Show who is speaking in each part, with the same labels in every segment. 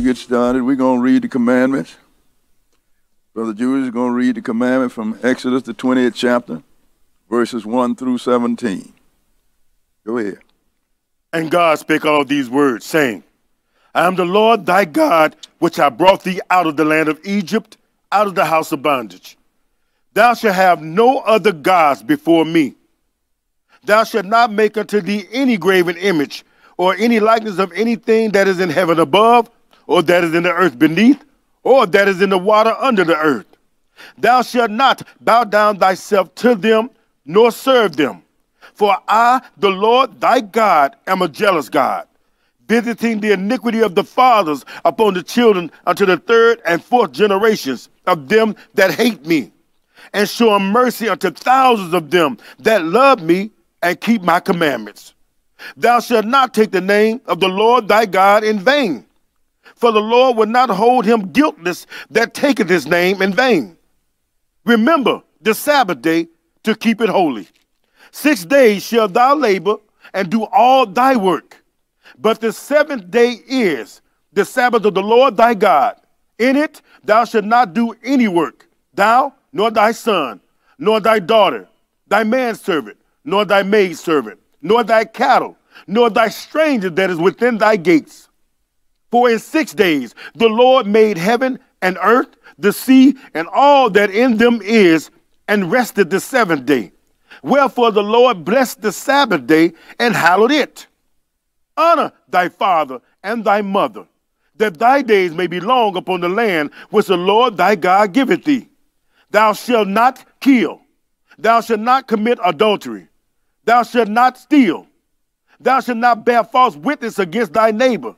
Speaker 1: Get started, we're going to read the commandments. Brother Jewish is going to read the commandment from Exodus, the 20th chapter, verses 1 through 17. Go ahead.
Speaker 2: And God spake all these words, saying, I am the Lord thy God, which I brought thee out of the land of Egypt, out of the house of bondage. Thou shalt have no other gods before me. Thou shalt not make unto thee any graven image, or any likeness of anything that is in heaven above, or that is in the earth beneath, or that is in the water under the earth. Thou shalt not bow down thyself to them, nor serve them. For I, the Lord thy God, am a jealous God, visiting the iniquity of the fathers upon the children unto the third and fourth generations of them that hate me, and showing mercy unto thousands of them that love me and keep my commandments. Thou shalt not take the name of the Lord thy God in vain, for the Lord will not hold him guiltless that taketh his name in vain. Remember the Sabbath day to keep it holy. 6 days shalt thou labor and do all thy work. But the seventh day is the Sabbath of the Lord thy God. In it thou shalt not do any work, thou, nor thy son, nor thy daughter, thy manservant, nor thy maidservant, nor thy cattle, nor thy stranger that is within thy gates. For in 6 days the Lord made heaven and earth, the sea, and all that in them is, and rested the seventh day. Wherefore the Lord blessed the Sabbath day and hallowed it. Honor thy father and thy mother, that thy days may be long upon the land which the Lord thy God giveth thee. Thou shalt not kill. Thou shalt not commit adultery. Thou shalt not steal. Thou shalt not bear false witness against thy neighbor.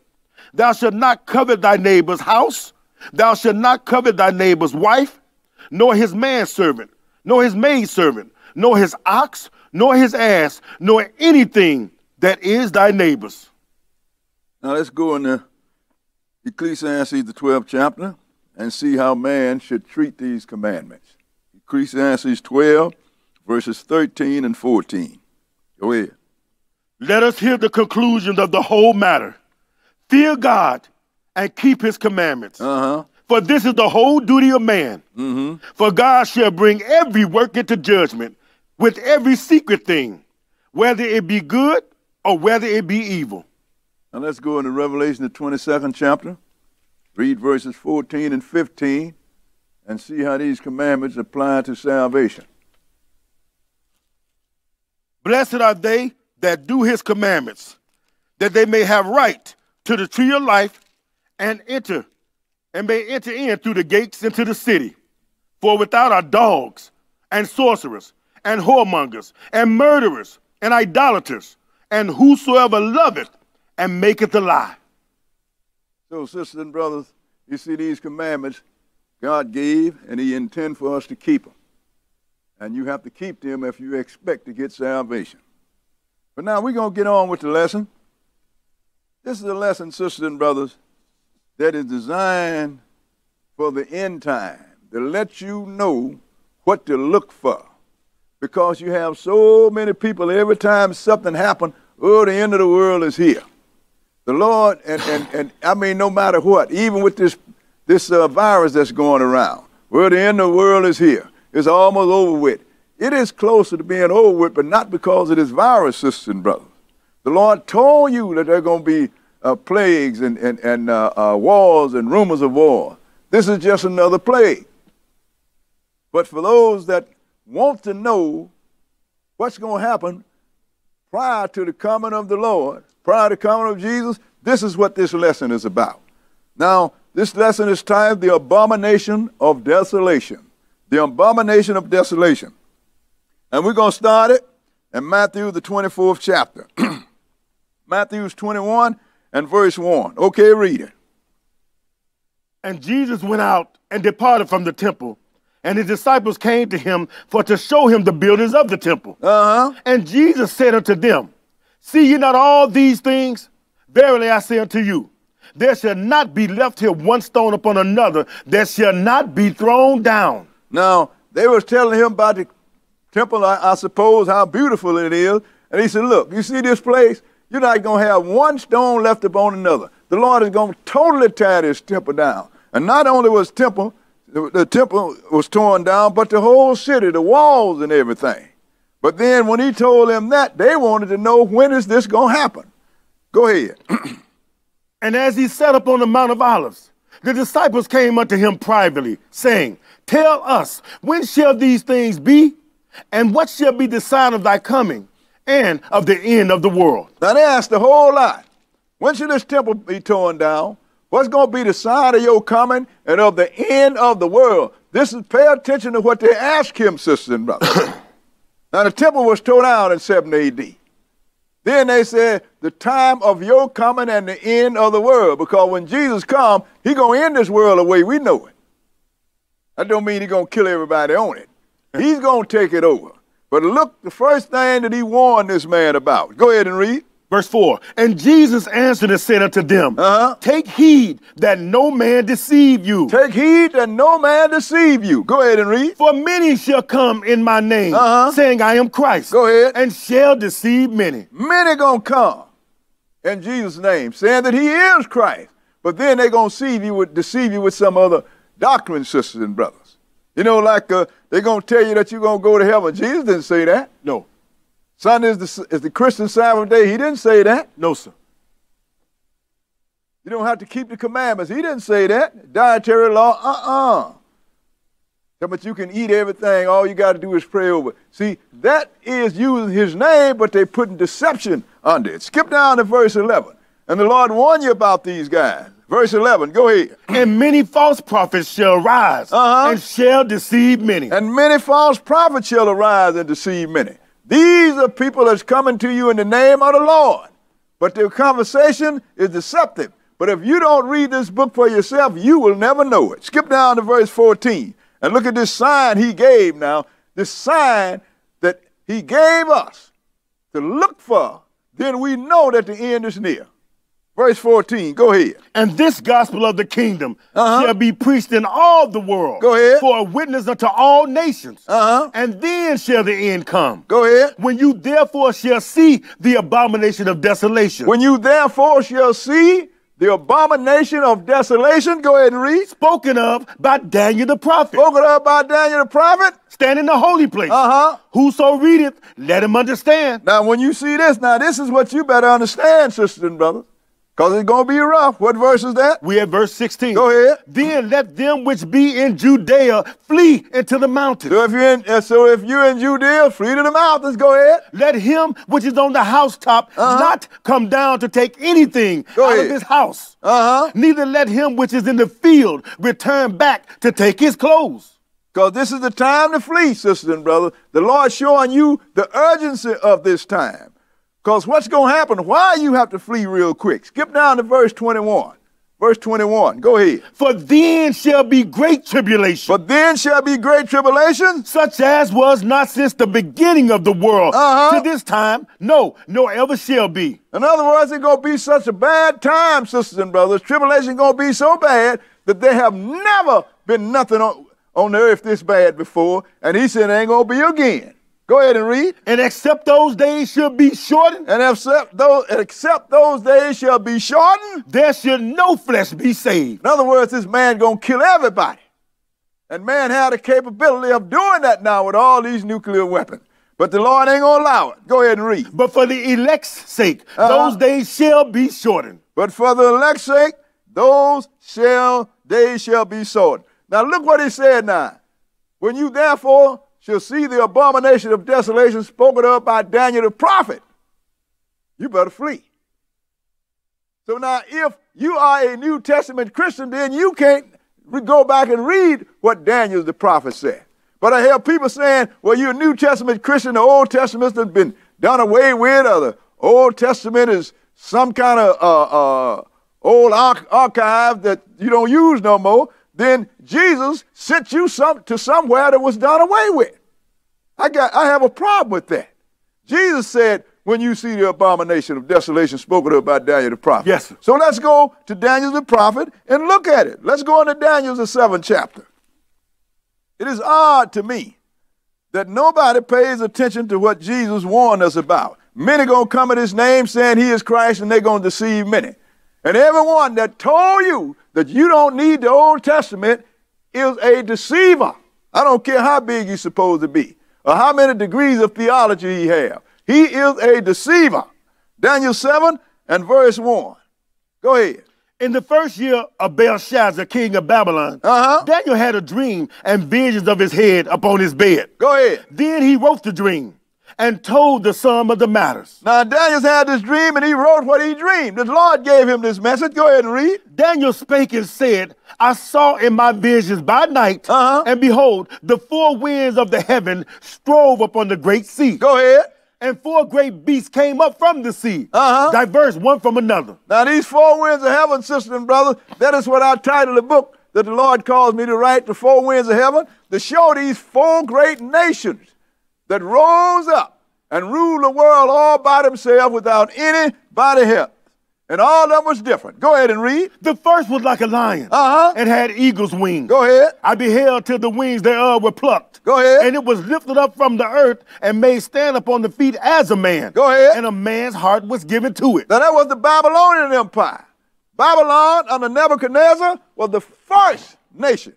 Speaker 2: Thou shalt not covet thy neighbor's house. Thou shalt not covet thy neighbor's wife, nor his manservant, nor his maidservant, nor his ox, nor his ass, nor anything that is thy neighbor's.
Speaker 1: Now let's go into Ecclesiastes, the 12th chapter, and see how man should treat these commandments. Ecclesiastes 12, verses 13 and 14. Go ahead.
Speaker 2: Let us hear the conclusion of the whole matter. Fear God and keep his commandments. For this is the whole duty of man. For God shall bring every work into judgment with every secret thing, whether it be good or whether it be evil.
Speaker 1: Now let's go into Revelation, the 22nd chapter. Read verses 14 and 15 and see how these commandments apply to salvation.
Speaker 2: Blessed are they that do his commandments, that they may have right to the tree of life and may enter in through the gates into the city. For without are dogs and sorcerers and whoremongers and murderers and idolaters and whosoever loveth and maketh a lie.
Speaker 1: So, sisters and brothers, you see these commandments God gave, and he intends for us to keep them. And you have to keep them if you expect to get salvation. But now we're going to get on with the lesson. This is a lesson, sisters and brothers, that is designed for the end time, to let you know what to look for. Because you have so many people, every time something happens, oh, the end of the world is here. The Lord, and I mean, no matter what, even with this virus that's going around, well, the end of the world is here. It's almost over with. It is closer to being over with, but not because of this virus, sisters and brothers. The Lord told you that there are going to be plagues and wars and rumors of war. This is just another plague. But for those that want to know what's going to happen prior to the coming of the Lord, prior to the coming of Jesus, this is what this lesson is about. Now, this lesson is titled The Abomination of Desolation. the abomination of desolation. And we're going to start it in Matthew, the 24th chapter. Matthew 21 and verse 1. Okay, read it.
Speaker 2: And Jesus went out and departed from the temple, and his disciples came to him for to show him the buildings of the temple. And Jesus said unto them, see ye not all these things? Verily I say unto you, there shall not be left here one stone upon another that shall not be thrown down.
Speaker 1: Now, they was telling him about the temple, I suppose, how beautiful it is. And he said, look, you see this place? You're not going to have one stone left upon another. The Lord is going to totally tear this temple down. And not only was the temple was torn down, but the whole city, the walls and everything. But then when he told them that, they wanted to know, when is this going to happen? Go ahead.
Speaker 2: And as he sat up on the Mount of Olives, the disciples came unto him privately, saying, tell us, when shall these things be? And what shall be the sign of thy coming and of the end of the world?
Speaker 1: Now they asked a whole lot. When shall this temple be torn down? What's going to be the sign of your coming and of the end of the world? Pay attention to what they asked him, sisters and brothers. Now the temple was torn down in 70 AD. Then they said, the time of your coming and the end of the world. Because when Jesus comes, he's going to end this world the way we know it. That don't mean he's going to kill everybody on it. He's going to take it over. But look, the first thing that he warned this man about. Go ahead and read.
Speaker 2: Verse 4, and Jesus answered and said unto them, take heed that no man deceive you.
Speaker 1: Take heed that no man deceive you. Go ahead and read.
Speaker 2: For many shall come in my name, saying, I am Christ.
Speaker 1: Go ahead.
Speaker 2: And shall deceive many.
Speaker 1: Many going to come in Jesus' name, saying that he is Christ. But then they're going to deceive you with some other doctrine, sisters and brothers. You know, like they're going to tell you that you're going to go to heaven. Jesus didn't say that.
Speaker 2: No.
Speaker 1: Sunday is the Christian Sabbath day. He didn't say that.
Speaker 2: No, sir.
Speaker 1: You don't have to keep the commandments. He didn't say that. Dietary law, But you can eat everything. All you got to do is pray over. See, that is using his name, but they're putting deception under it. Skip down to verse 11. And the Lord warned you about these guys. Verse 11, go ahead.
Speaker 2: And many false prophets shall rise and shall deceive many.
Speaker 1: And many false prophets shall arise and deceive many. These are people that's coming to you in the name of the Lord. But their conversation is deceptive. But if you don't read this book for yourself, you will never know it. Skip down to verse 14 and look at this sign he gave now. This sign that he gave us to look for. Then we know that the end is near. Verse 14, go ahead.
Speaker 2: And this gospel of the kingdom shall be preached in all the world.
Speaker 1: Go ahead.
Speaker 2: For a witness unto all nations. And then shall the end come.
Speaker 1: Go ahead.
Speaker 2: When you therefore shall see the abomination of desolation.
Speaker 1: When you therefore shall see the abomination of desolation. Go ahead and read.
Speaker 2: Spoken of by Daniel the prophet.
Speaker 1: Spoken of by Daniel the prophet.
Speaker 2: Stand in the holy place. Whoso readeth, let him understand.
Speaker 1: Now when you see this, now this is what you better understand, sisters and brothers. Because it's going to be rough. What verse is that?
Speaker 2: We at verse 16.
Speaker 1: Go ahead.
Speaker 2: Then let them which be in Judea flee into the mountains.
Speaker 1: So if you're in Judea, flee to the mountains. Go ahead.
Speaker 2: Let him which is on the housetop not come down to take anything out of his house. Neither let him which is in the field return back to take his clothes.
Speaker 1: Because this is the time to flee, sisters and brothers. The Lord's showing you the urgency of this time. Because what's going to happen? Why you have to flee real quick? Skip down to verse 21. Verse 21. Go ahead.
Speaker 2: For then shall be great tribulation.
Speaker 1: But then shall be great tribulation.
Speaker 2: Such as was not since the beginning of the world to this time, no, nor ever shall be.
Speaker 1: In other words, it's going to be such a bad time, sisters and brothers. Tribulation is going to be so bad that there have never been nothing on the earth this bad before. And he said it ain't going to be again. Go ahead and read.
Speaker 2: And except those days shall be shortened.
Speaker 1: And except those days shall be shortened.
Speaker 2: There shall no flesh be saved.
Speaker 1: In other words, this man going to kill everybody. And man had the capability of doing that now with all these nuclear weapons. But the Lord ain't going to allow it. Go ahead and read.
Speaker 2: But for the elect's sake, those days shall be shortened.
Speaker 1: But for the elect's sake, days shall be shortened. Now look what he said now. When you therefore shall see the abomination of desolation spoken of by Daniel the prophet, you better flee. So now if you are a New Testament Christian, then you can't go back and read what Daniel the prophet said. But I hear people saying, well, you're a New Testament Christian, the Old Testament has been done away with, or the Old Testament is some kind of old archive that you don't use no more. Then Jesus sent you to somewhere that was done away with. I have a problem with that. Jesus said, when you see the abomination of desolation spoken of by Daniel the prophet.
Speaker 2: Yes, sir.
Speaker 1: So let's go to Daniel the prophet and look at it. Let's go into Daniel the 7th chapter. It is odd to me that nobody pays attention to what Jesus warned us about. Many going to come in his name saying he is Christ, and they're going to deceive many. And everyone that told you that you don't need the Old Testament is a deceiver. I don't care how big you're supposed to be or how many degrees of theology you have. He is a deceiver. Daniel 7 and verse 1. Go ahead.
Speaker 2: In the first year of Belshazzar, king of Babylon, Daniel had a dream and visions of his head upon his bed.
Speaker 1: Go ahead.
Speaker 2: Then he wrote the dream and told the sum of the matters.
Speaker 1: Now, Daniel had this dream and he wrote what he dreamed. The Lord gave him this message. Go ahead and read.
Speaker 2: Daniel spake and said, I saw in my visions by night, and behold, the four winds of the heaven strove upon the great sea.
Speaker 1: Go ahead.
Speaker 2: And four great beasts came up from the sea, diverse one from another.
Speaker 1: Now, these four winds of heaven, sisters and brothers, that is what I titled the book that the Lord calls me to write, The Four Winds of Heaven, to show these four great nations that rose up and ruled the world all by themselves without anybody help. And all of them was different. Go ahead and read.
Speaker 2: The first was like a lion and had eagle's wings.
Speaker 1: Go ahead.
Speaker 2: I beheld till the wings thereof were plucked.
Speaker 1: Go ahead.
Speaker 2: And it was lifted up from the earth and made stand upon the feet as a man.
Speaker 1: Go ahead.
Speaker 2: And a man's heart was given to it.
Speaker 1: Now that was the Babylonian Empire. Babylon under Nebuchadnezzar was the first nation.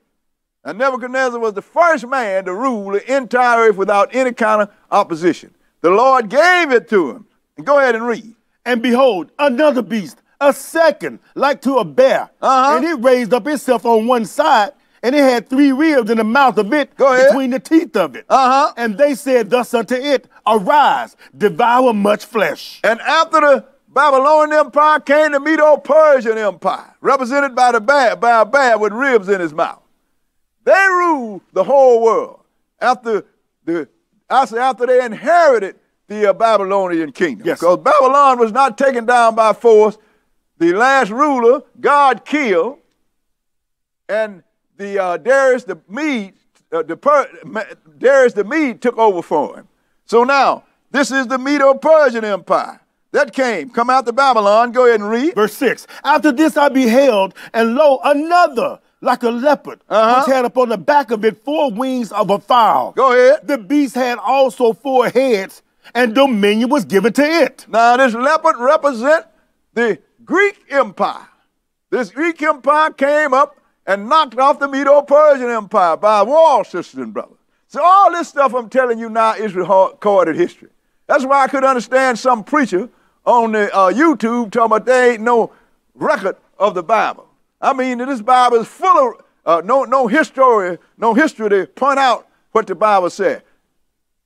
Speaker 1: And Nebuchadnezzar was the first man to rule the entire earth without any kind of opposition. The Lord gave it to him. And go ahead and read.
Speaker 2: And behold, another beast, a second, like to a bear. And it raised up itself on one side, and it had three ribs in the mouth of it between the teeth of it. And they said thus unto it, arise, devour much flesh.
Speaker 1: And after the Babylonian Empire came the Medo-Persian Empire, represented by a bear with ribs in his mouth. They ruled the whole world after they inherited the Babylonian kingdom.
Speaker 2: Yes.
Speaker 1: Because Babylon was not taken down by force. The last ruler, God killed, and Darius the Mede took over for him. So now, this is the Medo-Persian Empire. That come after Babylon. Go ahead and read.
Speaker 2: Verse 6. After this I beheld, and lo, another, like a leopard, which had upon the back of it four wings of a fowl.
Speaker 1: Go ahead.
Speaker 2: The beast had also four heads, and dominion was given to it.
Speaker 1: Now, this leopard represents the Greek Empire. This Greek Empire came up and knocked off the Medo-Persian Empire by war, sisters and brothers. So all this stuff I'm telling you now is recorded history. That's why I could understand some preacher on the YouTube talking about there ain't no record of the Bible. I mean, this Bible is full of no history to point out what the Bible said.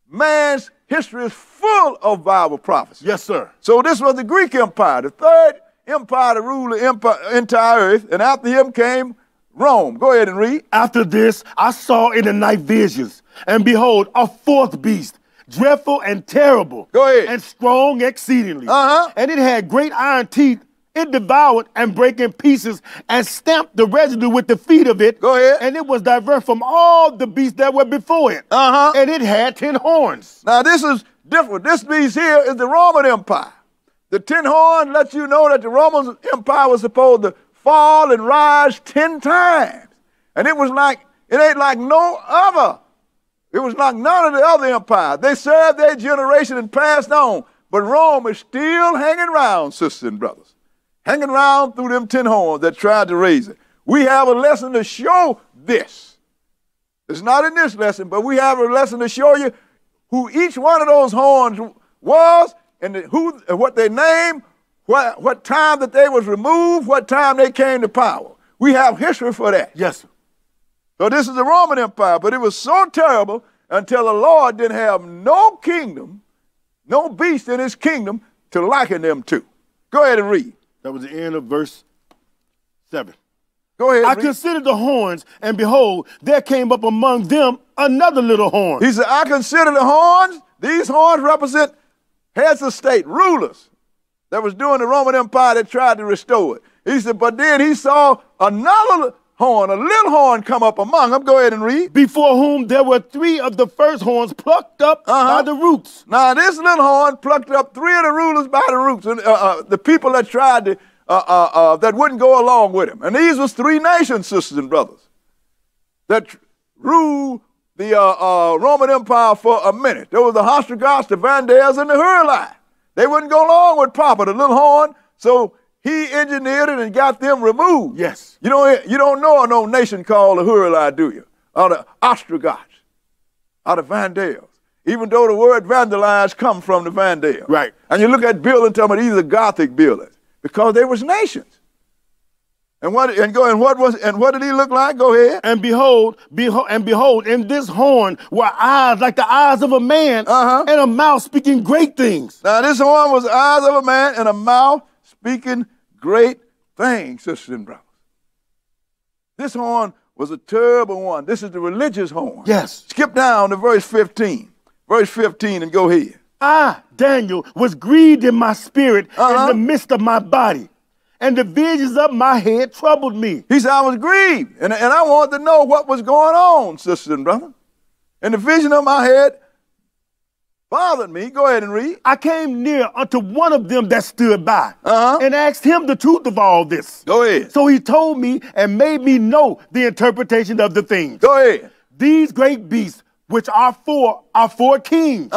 Speaker 1: Man's history is full of Bible prophecy.
Speaker 2: Yes, sir.
Speaker 1: So this was the Greek Empire, the third empire to rule the entire earth, and after him came Rome. Go ahead and read.
Speaker 2: After this, I saw in the night visions, and behold, a fourth beast, dreadful and terrible.
Speaker 1: Go ahead.
Speaker 2: And strong exceedingly. And it had great iron teeth. It devoured and brake in pieces and stamped the residue with the feet of it.
Speaker 1: Go ahead.
Speaker 2: And it was diverse from all the beasts that were before it. And it had 10 horns.
Speaker 1: Now this is different. This beast here is the Roman Empire. The 10 horns lets you know that the Roman Empire was supposed to fall and rise 10 times. And it ain't like no other. It was like none of the other empires. They served their generation and passed on. But Rome is still hanging around, sisters and brothers. Hanging around through them 10 horns that tried to raise it. We have a lesson to show this. It's not in this lesson, but we have a lesson to show you who each one of those horns was and what they named, what time that they was removed, what time they came to power. We have history for that.
Speaker 2: Yes, sir.
Speaker 1: So this is the Roman Empire, but it was so terrible until the Lord didn't have no kingdom, no beast in his kingdom to liken them to. Go ahead and read.
Speaker 2: That was the end of verse 7.
Speaker 1: Go ahead.
Speaker 2: I considered the horns, and behold, there came up among them another little horn.
Speaker 1: He said, I consider the horns. These horns represent heads of state, rulers that was doing the Roman Empire that tried to restore it. He said, but then he saw another horn, a little horn come up among them. Go ahead and read.
Speaker 2: Before whom there were 3 of the first horns plucked up by the roots.
Speaker 1: Now this little horn plucked up 3 of the rulers by the roots, and the people that tried to, that wouldn't go along with him. And these was 3 nations, sisters and brothers, that ruled the Roman Empire for a minute. There was the Ostrogoths, the Vandals, and the Hurli. They wouldn't go along with Papa, the little horn, so he engineered it and got them removed.
Speaker 2: Yes.
Speaker 1: You don't know no nation called the Hurli, do you? Or the Ostrogoths, or the Vandals. Even though the word vandalize come from the Vandals.
Speaker 2: Right.
Speaker 1: And you look at buildings, tell me these are Gothic buildings because they was nations. And what did he look like? Go ahead.
Speaker 2: And behold, in this horn were eyes like the eyes of a man, and a mouth speaking great things.
Speaker 1: Now this horn was the eyes of a man and a mouth speaking great things, sisters and brothers. This horn was a terrible one. This is the religious horn.
Speaker 2: Yes.
Speaker 1: Skip down to verse 15. Verse 15 and go ahead.
Speaker 2: I, Daniel, was grieved in my spirit in the midst of my body, and the visions of my head troubled me.
Speaker 1: He said, I was grieved, and I wanted to know what was going on, sisters and brothers. And the vision of my head bothered me. Go ahead and read.
Speaker 2: I came near unto one of them that stood by, and asked him the truth of all this.
Speaker 1: Go ahead.
Speaker 2: So he told me and made me know the interpretation of the things.
Speaker 1: Go ahead.
Speaker 2: These great beasts, which are 4 kings,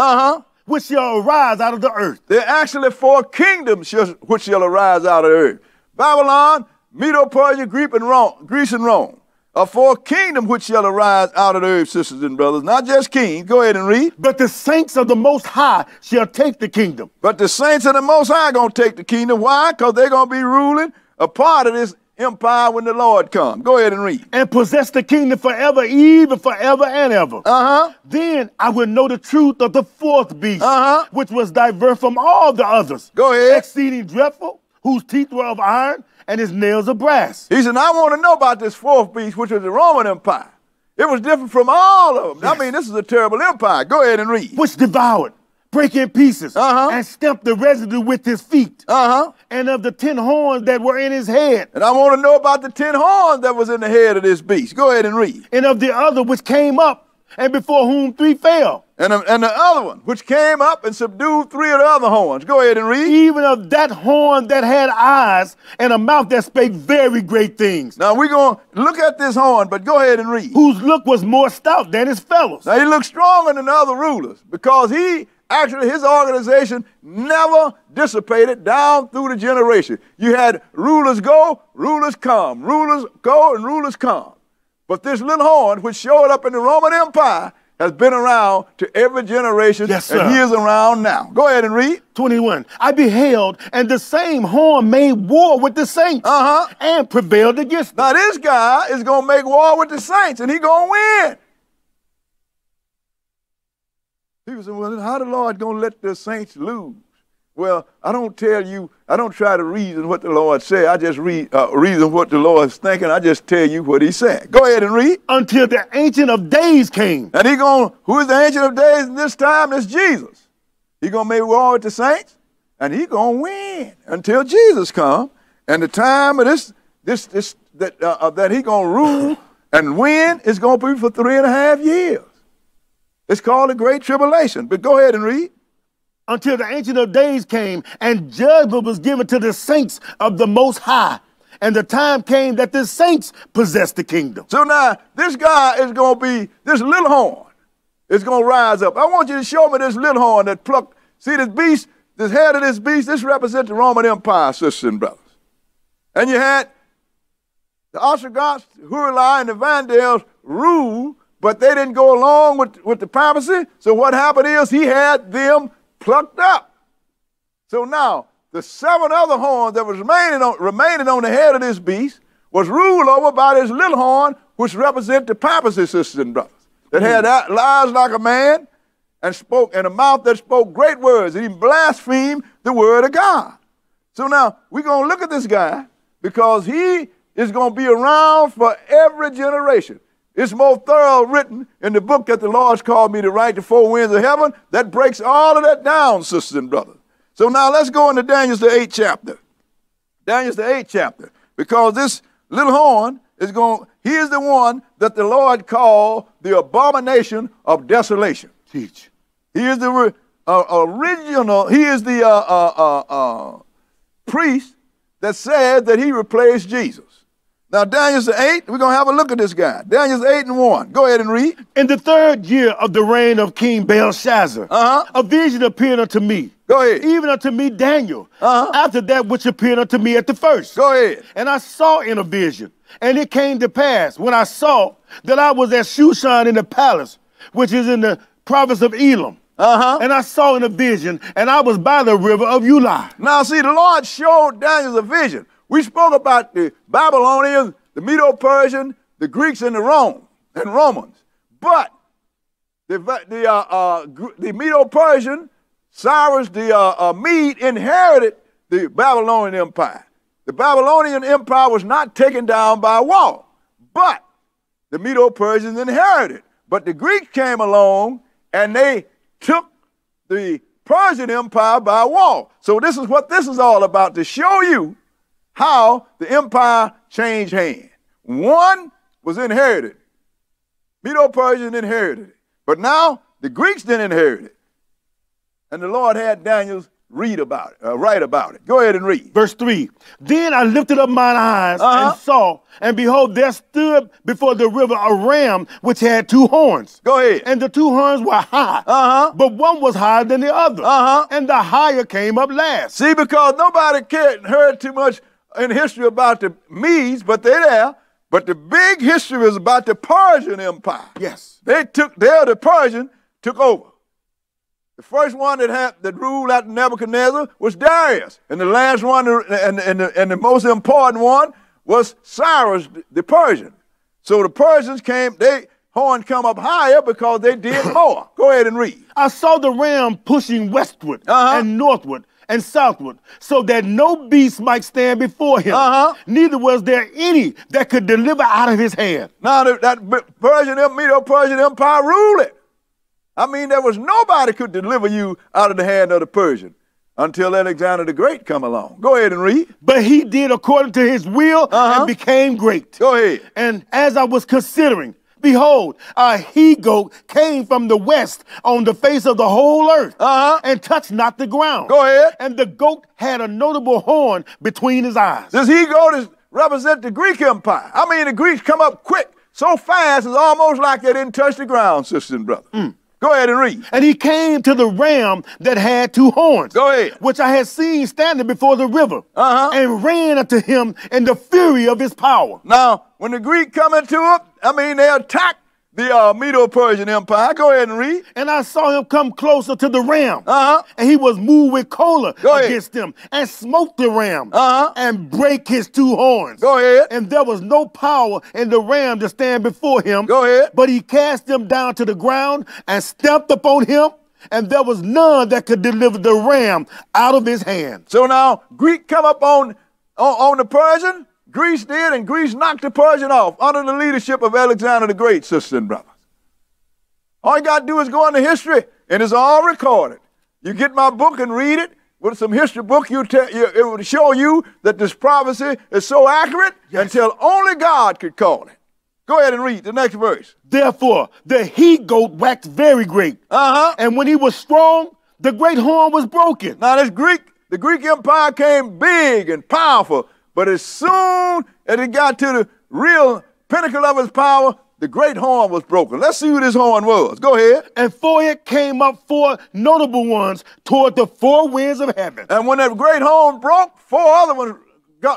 Speaker 2: which shall arise out of the earth.
Speaker 1: There are actually 4 kingdoms which shall arise out of the earth. Babylon, Medo-Persia, Greece, and Rome. Are 4 kingdoms which shall arise out of the earth, sisters and brothers. Not just kings. Go ahead and read.
Speaker 2: But the saints of the Most High shall take the kingdom.
Speaker 1: But the saints of the Most High are going to take the kingdom. Why? Because they're going to be ruling a part of this empire when the Lord comes. Go ahead and read.
Speaker 2: And possess the kingdom forever, even forever and ever. Then I will know the truth of the 4th beast, which was diverse from all the others.
Speaker 1: Go ahead.
Speaker 2: Exceeding dreadful, whose teeth were of iron, and his nails of brass.
Speaker 1: He said, I want to know about this 4th beast, which was the Roman Empire. It was different from all of them. Yes. I mean, this is a terrible empire. Go ahead and read.
Speaker 2: Which devoured, break in pieces, and stamped the residue with his feet. And of the 10 horns that were in his head.
Speaker 1: And I want to know about the 10 horns that was in the head of this beast. Go ahead and read.
Speaker 2: And of the other which came up, and before whom 3 fell.
Speaker 1: And the other one, which came up and subdued 3 of the other horns. Go ahead and read.
Speaker 2: Even of that horn that had eyes and a mouth that spake very great things.
Speaker 1: Now we're going to look at this horn, but go ahead and read.
Speaker 2: Whose look was more stout than his fellows.
Speaker 1: Now he looked stronger than the other rulers because his organization never dissipated down through the generation. You had rulers go, rulers come. Rulers go and rulers come. But this little horn, which showed up in the Roman Empire, has been around to every generation,
Speaker 2: yes, sir.
Speaker 1: And he is around now. Go ahead and read.
Speaker 2: 21. I beheld, and the same horn made war with the saints, and prevailed against them.
Speaker 1: Now this guy is going to make war with the saints, and he's going to win. People say, well, how the Lord going to let the saints lose? Well, I don't try to reason what the Lord said. I just reason what the Lord is thinking. I just tell you what he said. Go ahead and read.
Speaker 2: Until the Ancient of Days came.
Speaker 1: And who is the Ancient of Days in this time? It's Jesus. He's going to make war with the saints, and he's going to win until Jesus comes. And the time of that he's going to rule and win is going to be for 3.5 years. It's called the Great Tribulation. But go ahead and read.
Speaker 2: Until the Ancient of Days came, and judgment was given to the saints of the Most High. And the time came that the saints possessed the kingdom.
Speaker 1: So now, this guy is going to be, this little horn is going to rise up. I want you to show me this little horn that plucked. See this beast, this head of this beast, this represents the Roman Empire, sisters and brothers. And you had the Ostrogoths, Hurli, and the Vandals rule, but they didn't go along with the papacy. So what happened is he had them plucked up. So now, the 7 other horns that was remaining on the head of this beast was ruled over by this little horn, which represents the papacy, sisters and brothers, that had lies like a man and a mouth that spoke great words, and he blasphemed the word of God. So now, we're going to look at this guy because he is going to be around for every generation. It's more thorough written in the book that the Lord's called me to write, The Four Winds of Heaven, that breaks all of that down, sisters and brothers. So now let's go into Daniel's the 8th chapter. Daniel's the 8th chapter, because this little horn is he is the one that the Lord called the Abomination of Desolation.
Speaker 2: Teach.
Speaker 1: He is the original, he is the priest that said that he replaced Jesus. Now, Daniel's the 8th, we're going to have a look at this guy. Daniel's 8 and 1. Go ahead and read.
Speaker 2: In the 3rd year of the reign of King Belshazzar, a vision appeared unto me.
Speaker 1: Go ahead.
Speaker 2: Even unto me, Daniel, after that which appeared unto me at the first.
Speaker 1: Go ahead.
Speaker 2: And I saw in a vision, and it came to pass, when I saw that I was at Shushan in the palace, which is in the province of Elam. And I saw in a vision, and I was by the river of Ulai.
Speaker 1: Now, see, the Lord showed Daniel a vision. We spoke about the Babylonians, the Medo-Persian, the Greeks, and the Romans. But the Medo-Persian, Cyrus the Mede, inherited the Babylonian Empire. The Babylonian Empire was not taken down by a wall, but the Medo-Persians inherited. But the Greeks came along, and they took the Persian Empire by a wall. So this is what this is all about, to show you how the empire changed hands. One was inherited. Medo-Persian inherited it. But now the Greeks didn't inherit it. And the Lord had Daniel write about it. Go ahead and read.
Speaker 2: Verse 3. Then I lifted up mine eyes and saw, and behold, there stood before the river a ram which had 2 horns.
Speaker 1: Go ahead.
Speaker 2: And the 2 horns were high, but one was higher than the other. And the higher came up last.
Speaker 1: See, because nobody heard too much in history about the Medes, but they're there. But the big history is about the Persian Empire.
Speaker 2: Yes.
Speaker 1: The Persian took over. The first one that ruled after Nebuchadnezzar was Darius. And the last one, and the most important one, was Cyrus the Persian. So the Persians horn come up higher because they did more. Go ahead and read.
Speaker 2: I saw the ram pushing westward and northward and southward, so that no beast might stand before him. Neither was there any that could deliver out of his hand.
Speaker 1: Now that Medo-Persian Empire ruled it. I mean, there was nobody could deliver you out of the hand of the Persian until Alexander the Great come along. Go ahead and read.
Speaker 2: But he did according to his will and became great.
Speaker 1: Go ahead.
Speaker 2: And as I was considering, behold, a he-goat came from the west on the face of the whole earth and touched not the ground.
Speaker 1: Go ahead.
Speaker 2: And the goat had a notable horn between his eyes.
Speaker 1: This he-goat represents the Greek Empire. I mean, the Greeks come up quick, so fast, it's almost like they didn't touch the ground, sisters and brothers. Go ahead and read.
Speaker 2: And he came to the ram that had 2 horns.
Speaker 1: Go ahead.
Speaker 2: Which I had seen standing before the river. And ran unto him in the fury of his power.
Speaker 1: Now, when the Greek come into it, I mean, they attacked the Medo-Persian Empire. Go ahead and read.
Speaker 2: And I saw him come closer to the ram. And he was moved with choler against them, and smote the ram, and brake his 2 horns.
Speaker 1: Go ahead.
Speaker 2: And there was no power in the ram to stand before him.
Speaker 1: Go ahead.
Speaker 2: But he cast them down to the ground and stamped upon him, and there was none that could deliver the ram out of his hand.
Speaker 1: So now Greek come up on the Persian. Greece did, and Greece knocked the Persian off under the leadership of Alexander the Great, sisters and brothers. All you got to do is go into history, and it's all recorded. You get my book and read it. With some history book, it will show you that this prophecy is so accurate until only God could call it. Go ahead and read the next verse.
Speaker 2: Therefore, the he-goat waxed very great. And when he was strong, the great horn was broken.
Speaker 1: Now, the Greek Empire came big and powerful. But as soon as it got to the real pinnacle of its power, the great horn was broken. Let's see who this horn was. Go ahead.
Speaker 2: And for it came up 4 notable ones toward the 4 winds of heaven.
Speaker 1: And when that great horn broke, 4 other ones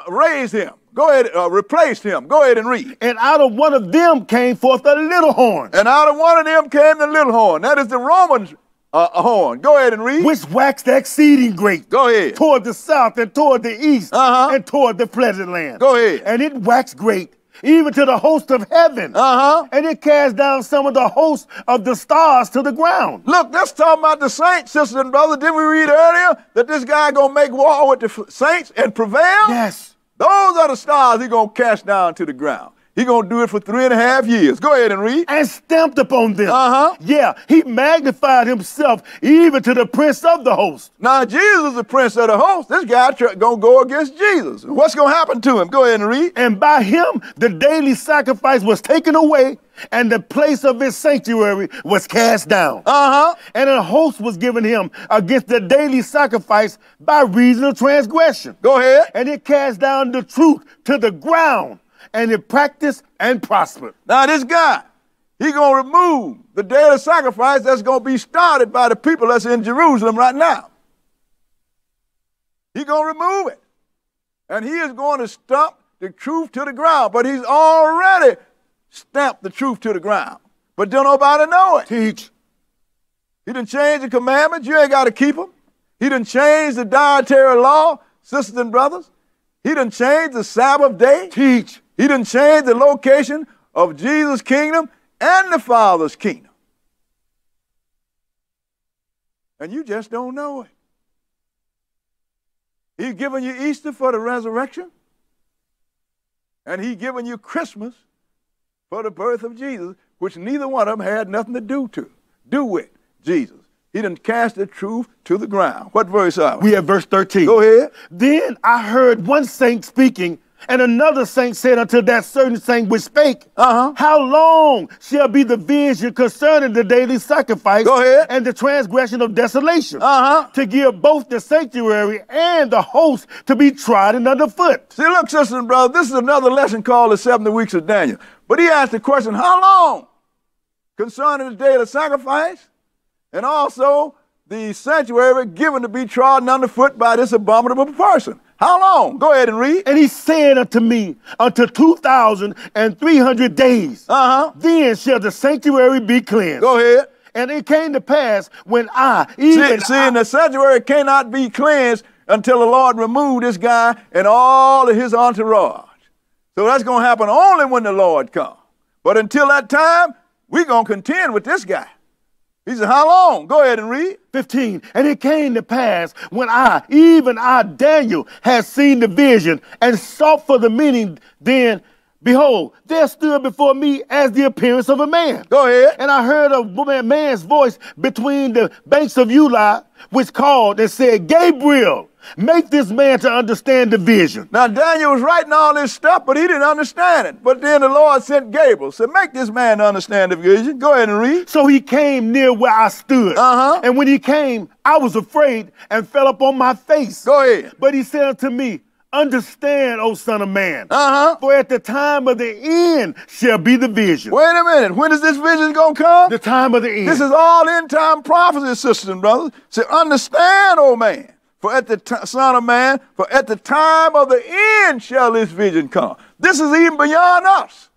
Speaker 1: raised him. Go ahead, replaced him. Go ahead and read.
Speaker 2: And out of one of them came forth a little horn.
Speaker 1: And out of one of them came the little horn. That is the Romans' horn. Go ahead and read.
Speaker 2: Which waxed exceeding great.
Speaker 1: Go ahead.
Speaker 2: Toward the south and toward the east and toward the pleasant land.
Speaker 1: Go ahead.
Speaker 2: And it waxed great, even to the host of heaven. And it cast down some of the hosts of the stars to the ground.
Speaker 1: Look, let's talk about the saints, sisters and brothers. Didn't we read earlier that this guy going to make war with the saints and prevail?
Speaker 2: Yes.
Speaker 1: Those are the stars he's going to cast down to the ground. He's going to do it for 3.5 years. Go ahead and read.
Speaker 2: And stamped upon them.
Speaker 1: Uh-huh.
Speaker 2: Yeah, he magnified himself even to the prince of the host.
Speaker 1: Now, Jesus is the prince of the host. This guy going to go against Jesus. What's going to happen to him? Go ahead and read.
Speaker 2: And by him, the daily sacrifice was taken away, and the place of his sanctuary was cast down.
Speaker 1: Uh-huh.
Speaker 2: And a host was given him against the daily sacrifice by reason of transgression.
Speaker 1: Go ahead.
Speaker 2: And it cast down the truth to the ground, and it practiced and prospered.
Speaker 1: Now, this guy, he's going to remove the daily sacrifice that's going to be started by the people that's in Jerusalem right now. He's going to remove it. And he is going to stamp the truth to the ground. But he's already stamped the truth to the ground. But don't nobody know it.
Speaker 2: Teach.
Speaker 1: He done changed the commandments. You ain't got to keep them. He done changed the dietary law, sisters and brothers. He done changed the Sabbath day.
Speaker 2: Teach.
Speaker 1: He done changed the location of Jesus' kingdom and the Father's kingdom. And you just don't know it. He's giving you Easter for the resurrection. And he's giving you Christmas for the birth of Jesus, which neither one of them had nothing to do with Jesus. He done cast the truth to the ground. What verse are we?
Speaker 2: We at verse 13.
Speaker 1: Go ahead.
Speaker 2: Then I heard one saint speaking, and another saint said unto that certain saint which spake, How long shall be the vision concerning the daily sacrifice
Speaker 1: Go ahead.
Speaker 2: and the transgression of desolation, to give both the sanctuary and the host to be trodden underfoot?
Speaker 1: See, look, sisters and brothers, this is another lesson called the 70 weeks of Daniel. But he asked the question, how long concerning the daily sacrifice and also the sanctuary given to be trodden underfoot by this abominable person? How long? Go ahead and read.
Speaker 2: And he said unto me, unto 2,300 days. Then shall the sanctuary be cleansed.
Speaker 1: Go ahead.
Speaker 2: And it came to pass when and
Speaker 1: the sanctuary cannot be cleansed until the Lord remove this guy and all of his entourage. So that's going to happen only when the Lord comes. But until that time, we're going to contend with this guy. He said, how long? Go ahead and read.
Speaker 2: 15. And it came to pass when even I, Daniel, had seen the vision and sought for the meaning, then, behold, there stood before me as the appearance of a man.
Speaker 1: Go ahead.
Speaker 2: And I heard a man's voice between the banks of Uli, which called and said, Gabriel, make this man to understand the vision.
Speaker 1: Now, Daniel was writing all this stuff, but he didn't understand it. But then the Lord sent Gabriel, said, make this man understand the vision. Go ahead and read.
Speaker 2: So he came near where I stood. And when he came, I was afraid and fell upon my face.
Speaker 1: Go ahead.
Speaker 2: But he said unto me, understand, O son of man, for at the time of the end shall be the vision.
Speaker 1: Wait a minute. When is this vision going to come?
Speaker 2: The time of the end.
Speaker 1: This is all end-time prophecy, sisters and brothers. Say, understand, O man, for at the son of man, for at the time of the end shall this vision come. This is even beyond us.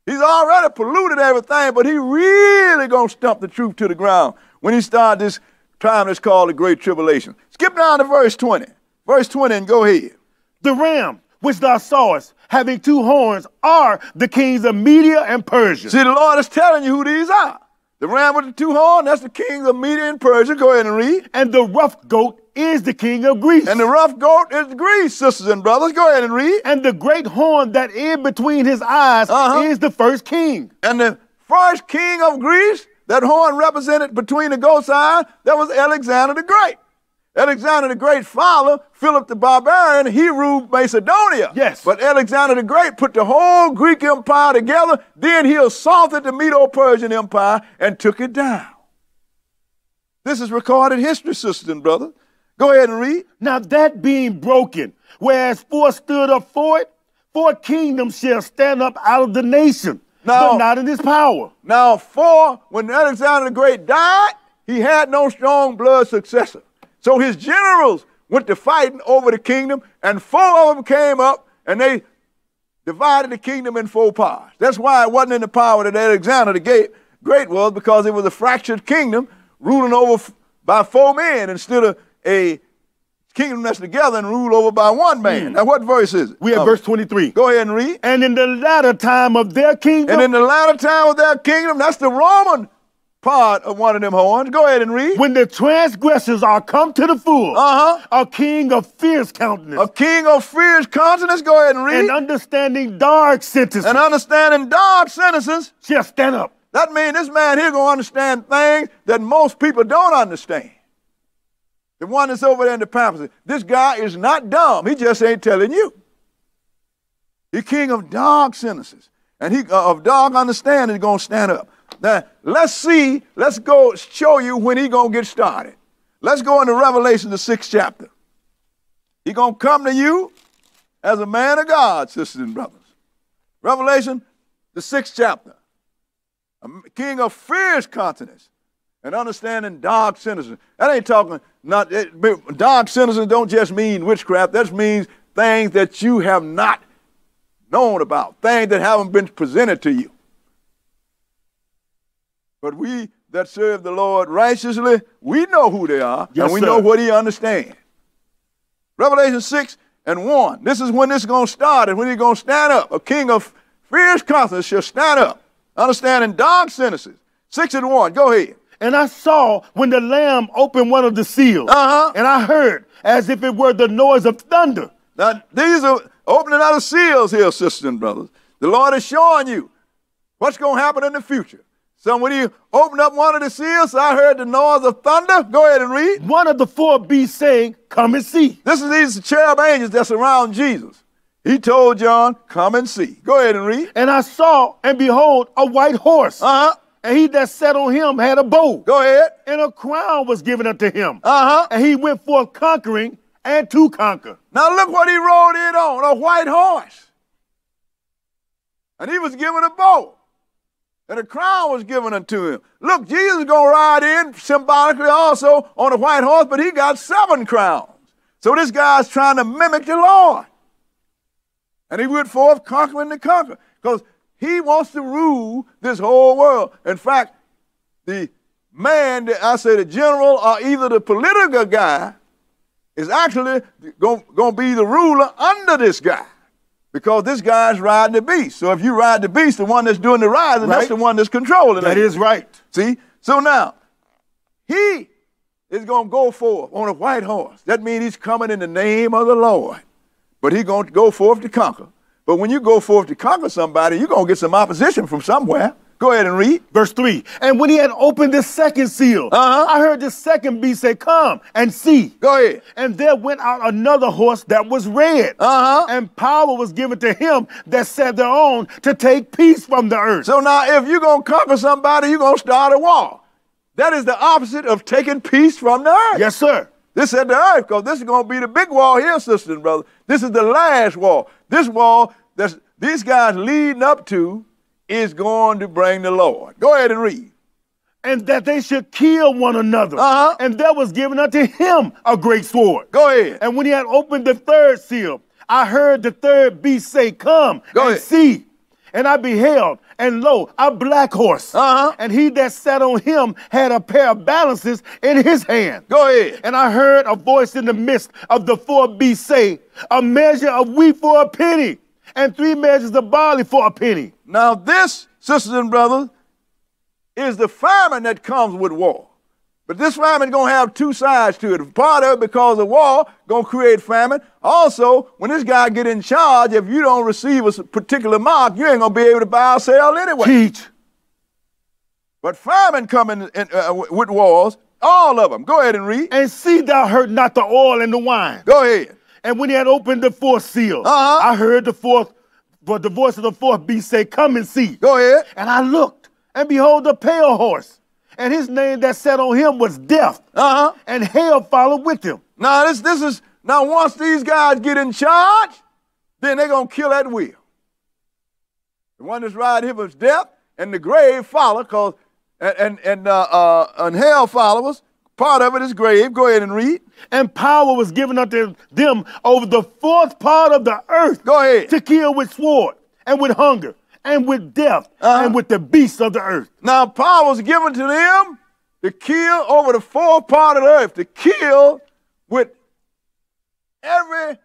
Speaker 1: He's already polluted everything, but he really going to stump the truth to the ground when he starts this time that's called the Great Tribulation. Skip down to verse 20. Verse 20 and go ahead.
Speaker 2: The ram which thou sawest, having 2 horns, are the kings of Media and Persia.
Speaker 1: See, the Lord is telling you who these are. The ram with the 2 horns, that's the kings of Media and Persia. Go ahead and read.
Speaker 2: And the rough goat is the king of Greece.
Speaker 1: And the rough goat is Greece, sisters and brothers. Go ahead and read.
Speaker 2: And the great horn that is between his eyes is the first king.
Speaker 1: And the first king of Greece, that horn represented between the goat's eyes, that was Alexander the Great. Alexander the Great father, Philip the Barbarian, he ruled Macedonia.
Speaker 2: Yes.
Speaker 1: But Alexander the Great put the whole Greek empire together, then he assaulted the Medo-Persian empire and took it down. This is recorded history, sisters and brothers. Go ahead and read.
Speaker 2: Now that being broken, whereas 4 stood up for it, 4 kingdoms shall stand up out of the nation, but not in his power.
Speaker 1: Now, when Alexander the Great died, he had no strong blood successor. So his generals went to fighting over the kingdom, and 4 of them came up, and they divided the kingdom in 4 parts. That's why it wasn't in the power that Alexander the Great was, because it was a fractured kingdom ruling over by 4 men instead of a kingdom that's together and ruled over by 1 man. Now, what verse is it?
Speaker 2: We have verse 23.
Speaker 1: Go ahead and read.
Speaker 2: And in the latter time of their kingdom.
Speaker 1: And in the latter time of their kingdom, that's the Roman part of one of them horns. Go ahead and read.
Speaker 2: When the transgressors are come to the full, a king of fierce countenance.
Speaker 1: A king of fierce countenance. Go ahead and read.
Speaker 2: And understanding dark sentences.
Speaker 1: And understanding dark sentences.
Speaker 2: Shall stand up.
Speaker 1: That means this man here going to understand things that most people don't understand. The one that's over there in the pamphlet. This guy is not dumb. He just ain't telling you. He's king of dark sentences. And he of dark understanding is going to stand up. Now, let's go show you when he's going to get started. Let's go into Revelation, the 6th chapter. He's going to come to you as a man of God, sisters and brothers. Revelation, the 6th chapter. A king of fierce countenance and understanding dark sentences. That ain't talking, dark sentences don't just mean witchcraft. That means things that you have not known about, things that haven't been presented to you. But we that serve the Lord righteously, we know who they are,
Speaker 2: yes,
Speaker 1: and we
Speaker 2: sir.
Speaker 1: know what he understands. Revelation 6:1. This is when this is going to start, and when he's going to stand up. A king of fierce countenance shall stand up, understanding dark sentences. 6:1. Go ahead.
Speaker 2: And I saw when the Lamb opened one of the seals, and I heard as if it were the noise of thunder.
Speaker 1: Now, these are opening out of seals here, sisters and brothers. The Lord is showing you what's going to happen in the future. So when he opened up one of the seals, I heard the noise of thunder. Go ahead and read.
Speaker 2: One of the four beasts saying, come and see.
Speaker 1: This is these cherub angels that surround Jesus. He told John, come and see. Go ahead and read.
Speaker 2: And I saw, and behold, a white horse. And he that sat on him had a bow.
Speaker 1: Go ahead.
Speaker 2: And a crown was given unto him. And he went forth conquering and to conquer.
Speaker 1: Now look what he rode in on, a white horse. And he was given a bow. And a crown was given unto him. Look, Jesus is going to ride in symbolically also on a white horse, but he got 7 crowns. So this guy's trying to mimic the Lord. And he went forth conquering to conquer, because he wants to rule this whole world. In fact, the man, I say the general or either the political guy, is actually going to be the ruler under this guy. Because this guy's riding the beast. So if you ride the beast, the one that's doing the riding, that's the one that's controlling it.
Speaker 2: That is right.
Speaker 1: See? So now, he is going to go forth on a white horse. That means he's coming in the name of the Lord. But he's going to go forth to conquer. But when you go forth to conquer somebody, you're going to get some opposition from somewhere. Go ahead and read.
Speaker 2: Verse 3. And when he had opened the second seal, I heard the second beast say, come and see.
Speaker 1: Go ahead.
Speaker 2: And there went out another horse that was red. And power was given to him that sat thereon to take peace from the earth.
Speaker 1: So now if you're going to conquer somebody, you're going to start a war. That is the opposite of taking peace from the earth.
Speaker 2: Yes, sir.
Speaker 1: This is the earth, because this is going to be the big war here, sisters and brothers. This is the last war. This war that these guys leading up to is going to bring the Lord. Go ahead and read.
Speaker 2: And that they should kill one another. And there was given unto him a great sword.
Speaker 1: Go ahead.
Speaker 2: And when he had opened the third seal, I heard the third beast say, come and see. And I beheld, and lo, a black horse. And he that sat on him had a pair of balances in his hand.
Speaker 1: Go ahead.
Speaker 2: And I heard a voice in the midst of the 4 beasts say, a measure of wheat for a penny, and 3 measures of barley for a penny.
Speaker 1: Now this, sisters and brothers, is the famine that comes with war. But this famine is going to have 2 sides to it. Part of it, because of war, going to create famine. Also, when this guy get in charge, if you don't receive a particular mark, you ain't going to be able to buy or sell anyway.
Speaker 2: Teach.
Speaker 1: But famine coming with wars, all of them. Go ahead and read.
Speaker 2: And see thou hurt not the oil and the wine.
Speaker 1: Go ahead.
Speaker 2: And when he had opened the 4th seal, I heard the voice of the 4th beast say, come and see.
Speaker 1: Go ahead.
Speaker 2: And I looked, and behold, a pale horse. And his name that sat on him was Death. And hell followed with him.
Speaker 1: Now this is now once these guys get in charge, then they're gonna kill at will. The one that's riding him was death, and the grave follow, cause and hell follows. Part of it is grave. Go ahead and read.
Speaker 2: And power was given unto them over the 4th part of the earth.
Speaker 1: Go ahead.
Speaker 2: To kill with sword, and with hunger, and with death, and with the beasts of the earth.
Speaker 1: Now power was given to them to kill over the 4th part of the earth, to kill with every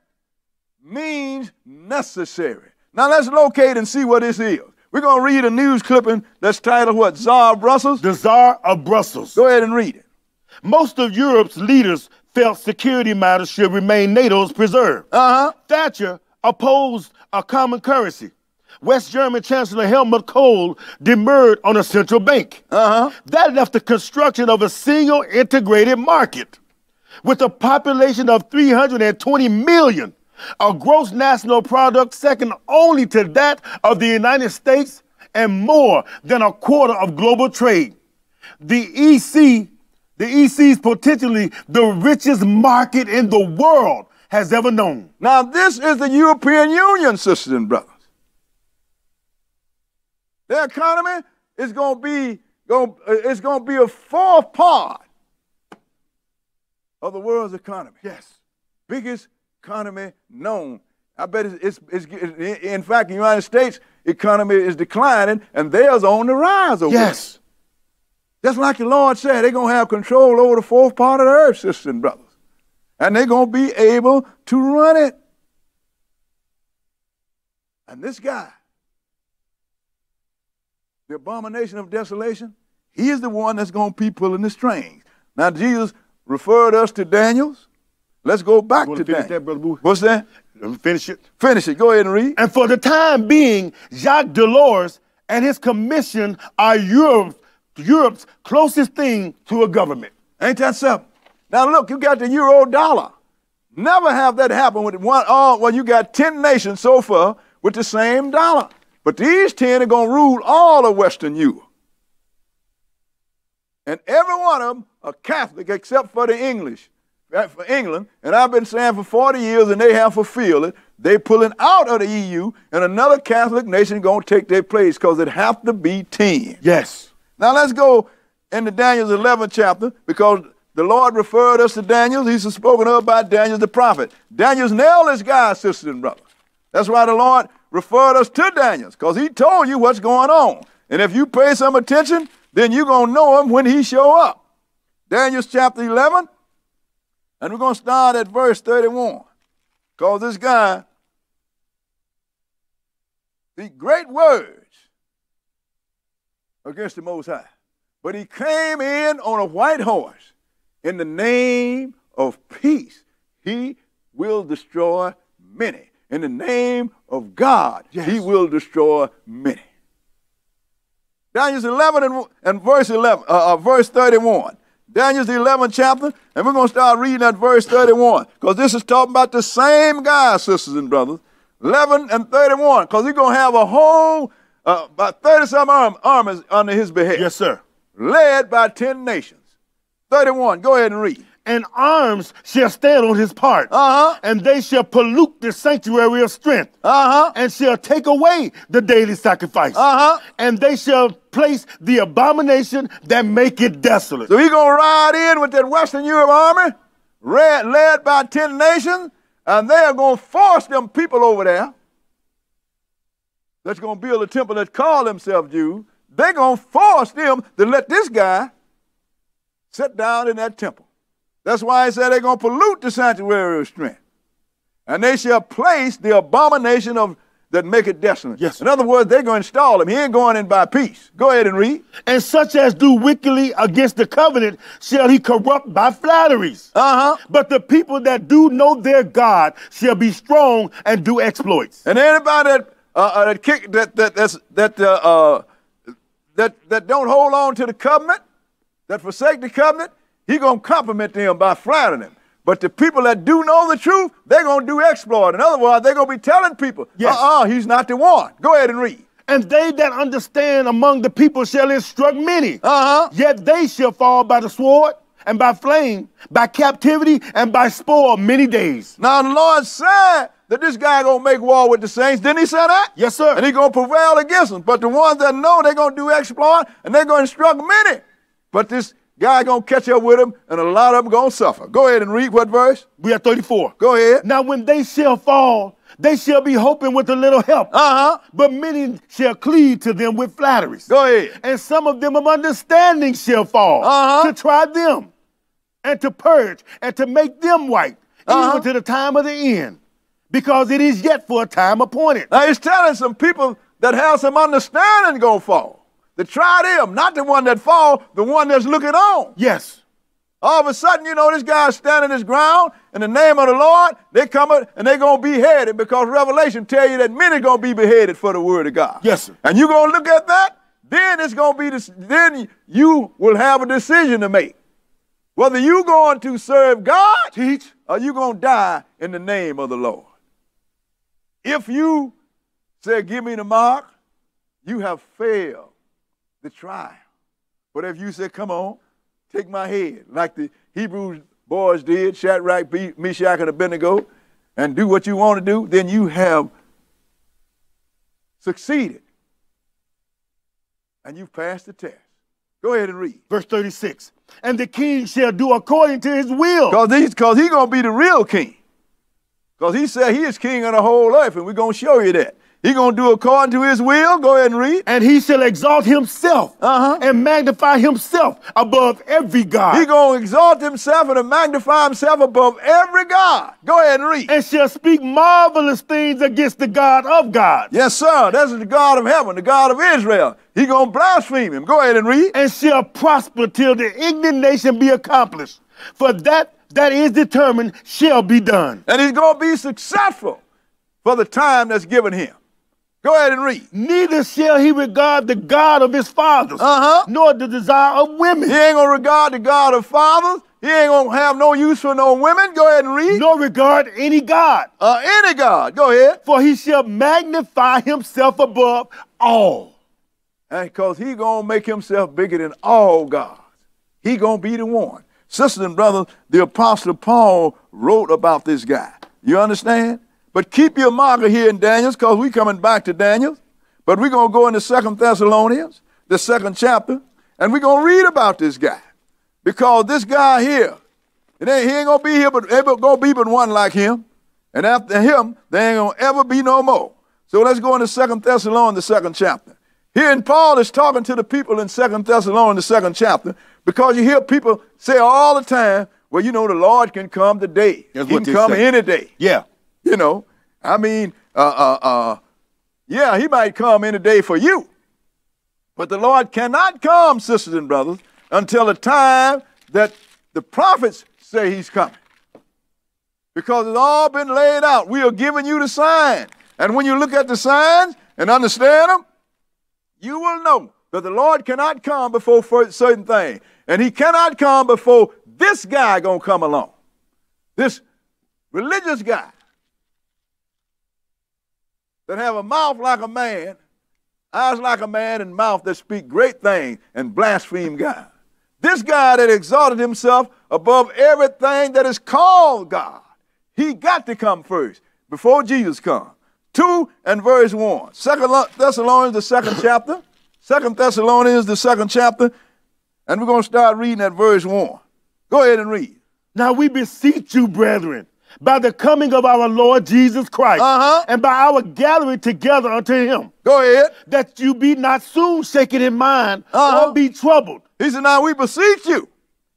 Speaker 1: means necessary. Now let's locate and see what this is. We're going to read a news clipping that's titled what? Tsar of Brussels?
Speaker 2: The Tsar of Brussels.
Speaker 1: Go ahead and read it.
Speaker 2: Most of Europe's leaders felt security matters should remain NATO's preserve. Thatcher opposed a common currency. West German Chancellor Helmut Kohl demurred on a central bank. That left the construction of a single integrated market. With a population of 320 million, a gross national product second only to that of the United States and more than a quarter of global trade. The EC's potentially the richest market in the world has ever known.
Speaker 1: Now, this is the European Union, sisters and brothers. Their economy is going to be a fourth part of the world's economy.
Speaker 2: Yes.
Speaker 1: Biggest economy known. I bet it's in fact, the United States economy is declining, and theirs on the rise over there. Just like the Lord said, they're going to have control over the fourth part of the earth, sisters and brothers. And they're going to be able to run it. And this guy, the Abomination of Desolation, he is the one that's going to be pulling the strings. Now, Jesus referred us to Daniel's. Let's go back to Daniel.
Speaker 2: That, Brother Boo?
Speaker 1: What's that?
Speaker 2: Let me finish it.
Speaker 1: Finish it. Go ahead and read.
Speaker 2: And for the time being, Jacques Delors and his commission are Europe's closest thing to a government.
Speaker 1: Ain't that something? Now look, you got the euro dollar. Never have that happen with one. Well, you got 10 nations so far with the same dollar. But these 10 are going to rule all of Western Europe. And every one of them are Catholic except for the English, for England. And I've been saying for 40 years, and they have fulfilled it. They're pulling out of the EU, and another Catholic nation is going to take their place because it have to be 10.
Speaker 2: Yes.
Speaker 1: Now let's go into Daniel's 11th chapter, because the Lord referred us to Daniel. He's spoken of by Daniel the prophet. Daniel's nailed this guy, sisters and brothers. That's why the Lord referred us to Daniel, because he told you what's going on. And if you pay some attention, then you're going to know him when he show up. Daniel's chapter 11, and we're going to start at verse 31. Because this guy, the great words against the Most High. But he came in on a white horse in the name of peace. He will destroy many. In the name of God, he will destroy many. Daniel's 11 and verse 31. Daniel's the 11th chapter, and we're going to start reading at verse 31, because this is talking about the same guy, sisters and brothers. 11 and 31, because he's going to have a whole, about 30-some armies under his behest.
Speaker 2: Yes, sir.
Speaker 1: Led by 10 nations. 31, go ahead and read.
Speaker 2: And arms shall stand on his part, and they shall pollute the sanctuary of strength, and shall take away the daily sacrifice, and they shall place the abomination that make it desolate.
Speaker 1: So he's going to ride in with that Western Europe army, led by 10 nations, and they are going to force them people over there that's going to build a temple that call themselves Jews. They're going to force them to let this guy sit down in that temple. That's why he said they're going to pollute the sanctuary of strength. And they shall place the abomination of that make it desolate.
Speaker 2: Yes.
Speaker 1: In other words, they're going to install him. He ain't going in by peace. Go ahead and read.
Speaker 2: And such as do wickedly against the covenant shall he corrupt by flatteries. But the people that do know their God shall be strong and do exploits.
Speaker 1: And anybody that don't hold on to the covenant, that forsake the covenant, he's going to compliment them by flattering them. But the people that do know the truth, they're going to do exploit. In other words, they're going to be telling people, he's not the one. Go ahead and read.
Speaker 2: And they that understand among the people shall instruct many. Yet they shall fall by the sword and by flame, by captivity and by spoil many days.
Speaker 1: Now the Lord said that this guy going to make war with the saints. Didn't he say that?
Speaker 2: Yes, sir.
Speaker 1: And he's going to prevail against them. But the ones that know, they're going to do exploit, and they're going to instruct many. But this guy going to catch up with him, and a lot of them going to suffer. Go ahead and read what verse?
Speaker 2: We are 34.
Speaker 1: Go ahead.
Speaker 2: Now when they shall fall, they shall be hoping with a little help. But many shall cleave to them with flatteries.
Speaker 1: Go ahead.
Speaker 2: And some of them of understanding shall fall to try them and to purge and to make them white, even to the time of the end, because it is yet for a time appointed.
Speaker 1: Now he's telling some people that has some understanding gonna fall. To try them, not the one that fall, the one that's looking on.
Speaker 2: Yes.
Speaker 1: All of a sudden, you know, this guy's standing his ground in the name of the Lord. They come up and they're going to be beheaded, because Revelation tell you that many going to be beheaded for the word of God.
Speaker 2: Yes, sir.
Speaker 1: And you're going to look at that, then it's going to be this, then you will have a decision to make. Whether you're going to serve God,
Speaker 2: teach,
Speaker 1: or you're going to die in the name of the Lord. If you say, give me the mark, you have failed the trial. But if you say, come on, take my head, like the Hebrew boys did, Shadrach, Meshach, and Abednego, and do what you want to do, then you have succeeded. And you've passed the test. Go ahead and read.
Speaker 2: Verse 36. And the king shall do according to his will.
Speaker 1: Because he's going to be the real king. Because he said he is king of the whole earth, and we're going to show you that. He's going to do according to his will. Go ahead and read.
Speaker 2: And he shall exalt himself and magnify himself above every God.
Speaker 1: He's going to exalt himself and magnify himself above every God. Go ahead and read.
Speaker 2: And shall speak marvelous things against the God of gods.
Speaker 1: Yes, sir. That's the God of heaven, the God of Israel. He's going to blaspheme him. Go ahead and read.
Speaker 2: And shall prosper till the indignation be accomplished. For that is determined shall be done.
Speaker 1: And he's going to be successful for the time that's given him. Go ahead and read.
Speaker 2: Neither shall he regard the God of his fathers, nor the desire of women.
Speaker 1: He ain't going to regard the God of fathers. He ain't going to have no use for no women. Go ahead and read.
Speaker 2: Nor regard any God.
Speaker 1: Any God. Go ahead.
Speaker 2: For he shall magnify himself above all.
Speaker 1: And because he going to make himself bigger than all gods. He going to be the one. Sisters and brothers, the Apostle Paul wrote about this guy. You understand? But keep your marker here in Daniel, because we're coming back to Daniel. But we're going to go into 2 Thessalonians, the 2nd chapter, and we're going to read about this guy. Because this guy here, he ain't going to be here, but ever going to be but one like him. And after him, there ain't going to ever be no more. So let's go into 2 Thessalonians, the 2nd chapter. Here, and Paul is talking to the people in 2 Thessalonians, the 2nd chapter, because you hear people say all the time, well, you know, the Lord can come today. He can come any day.
Speaker 2: Yeah.
Speaker 1: You know, I mean, yeah, he might come any day for you. But the Lord cannot come, sisters and brothers, until the time that the prophets say he's coming. Because it's all been laid out. We are giving you the sign. And when you look at the signs and understand them, you will know that the Lord cannot come before certain things. And he cannot come before this guy going to come along. This religious guy that have a mouth like a man, eyes like a man, and mouth that speak great things and blaspheme God. This guy that exalted himself above everything that is called God, he got to come first before Jesus comes. 2 and verse 1. 2 Thessalonians, the 2nd chapter. 2 Thessalonians, the 2nd chapter. And we're going to start reading at verse 1. Go ahead and read.
Speaker 2: Now we beseech you, brethren, by the coming of our Lord Jesus Christ, and by our gathering together unto him.
Speaker 1: Go ahead.
Speaker 2: That you be not soon shaken in mind, or be troubled.
Speaker 1: He said, now we beseech you,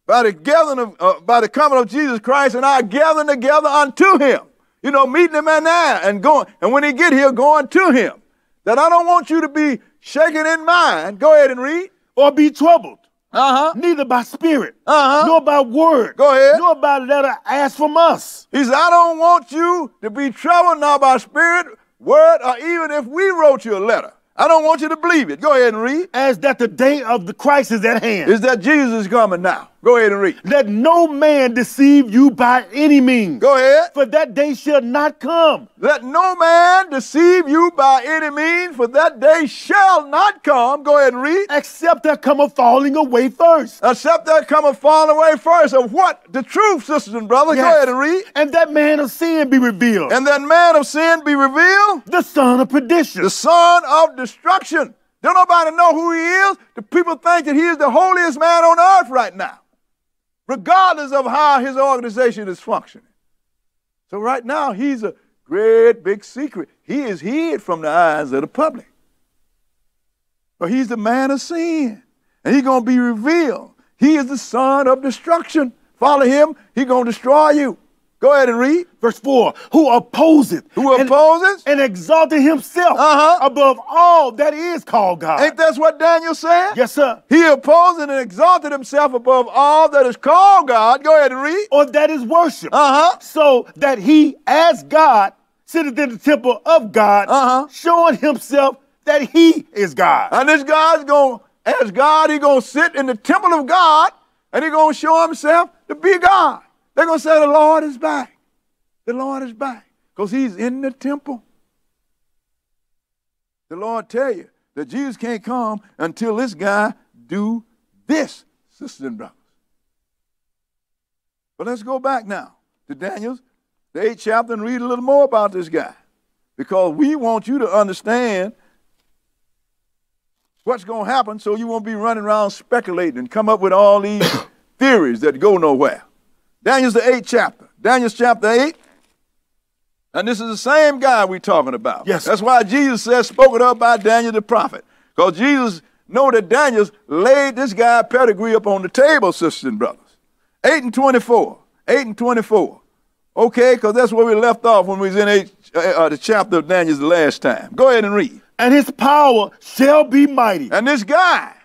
Speaker 1: by the coming of Jesus Christ and our gathering together unto him. You know, meeting him in there and going, and when he get here, going to him. That I don't want you to be shaken in mind. Go ahead and read.
Speaker 2: Or be troubled. Neither by spirit, nor by word,
Speaker 1: go ahead,
Speaker 2: nor by letter asked from us.
Speaker 1: He said, I don't want you to be troubled, nor by spirit, word, or even if we wrote you a letter. I don't want you to believe it. Go ahead and read.
Speaker 2: As that the day of the Christ is at hand.
Speaker 1: Is that Jesus is coming now. Go ahead and read.
Speaker 2: Let no man deceive you by any means.
Speaker 1: Go ahead.
Speaker 2: For that day shall not come.
Speaker 1: Let no man deceive you by any means, for that day shall not come. Go ahead and read.
Speaker 2: Except there come a falling away first.
Speaker 1: Except there come a falling away first of what? The truth, sisters and brothers. Yes. Go ahead and read.
Speaker 2: And that man of sin be revealed.
Speaker 1: And that man of sin be revealed.
Speaker 2: The son of perdition.
Speaker 1: The son of destruction. Don't nobody know who he is. The people think that he is the holiest man on earth right now, regardless of how his organization is functioning. So right now, he's a great big secret. He is hid from the eyes of the public. But he's the man of sin, and he's going to be revealed. He is the son of destruction. Follow him, he's going to destroy you. Go ahead and read.
Speaker 2: Verse 4, who opposes.
Speaker 1: Who opposes?
Speaker 2: And exalted himself above all that is called God.
Speaker 1: Ain't that what Daniel said?
Speaker 2: Yes, sir.
Speaker 1: He opposed and exalted himself above all that is called God. Go ahead and read.
Speaker 2: Or that is worship. So that he, as God, sitteth in the temple of God, showing himself that he is God.
Speaker 1: And this God's going, as God, he's going to sit in the temple of God, and he's going to show himself to be God. They're going to say the Lord is back. The Lord is back because he's in the temple. The Lord tell you that Jesus can't come until this guy do this, sisters and brothers. But let's go back now to Daniel, the 8th chapter, and read a little more about this guy, because we want you to understand what's going to happen so you won't be running around speculating and come up with all these theories that go nowhere. Daniel's the 8th chapter. Daniel's chapter 8. And this is the same guy we're talking about.
Speaker 2: Yes.
Speaker 1: That's why Jesus says, spoken of by Daniel the prophet. Because Jesus know that Daniel's laid this guy pedigree up on the table, sisters and brothers. 8 and 24. 8 and 24. Okay, because that's where we left off when we was in the chapter of Daniel's the last time. Go ahead and read.
Speaker 2: And his power shall be mighty.
Speaker 1: And this guy,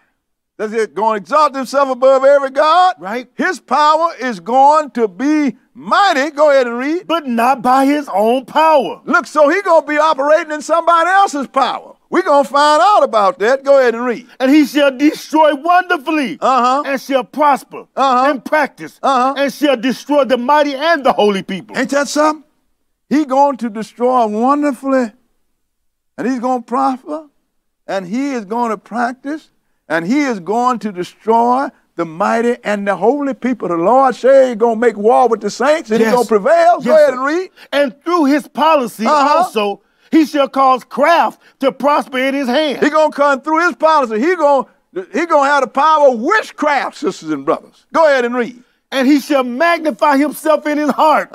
Speaker 1: that's it, going to exalt himself above every god.
Speaker 2: Right.
Speaker 1: His power is going to be mighty. Go ahead and read.
Speaker 2: But not by his own power.
Speaker 1: Look, so he's going to be operating in somebody else's power. We're going to find out about that. Go ahead and read.
Speaker 2: And he shall destroy wonderfully, and shall prosper, and practice, and shall destroy the mighty and the holy people.
Speaker 1: Ain't that something? He's going to destroy wonderfully, and he's going to prosper, and he is going to practice, and he is going to destroy the mighty and the holy people. The Lord said he's going to make war with the saints, and he's going to prevail. Go ahead and read.
Speaker 2: And through his policy also, he shall cause craft to prosper in his hand.
Speaker 1: He's going to come through his policy. He's going to have the power of witchcraft, sisters and brothers. Go ahead and read.
Speaker 2: And he shall magnify himself in his heart,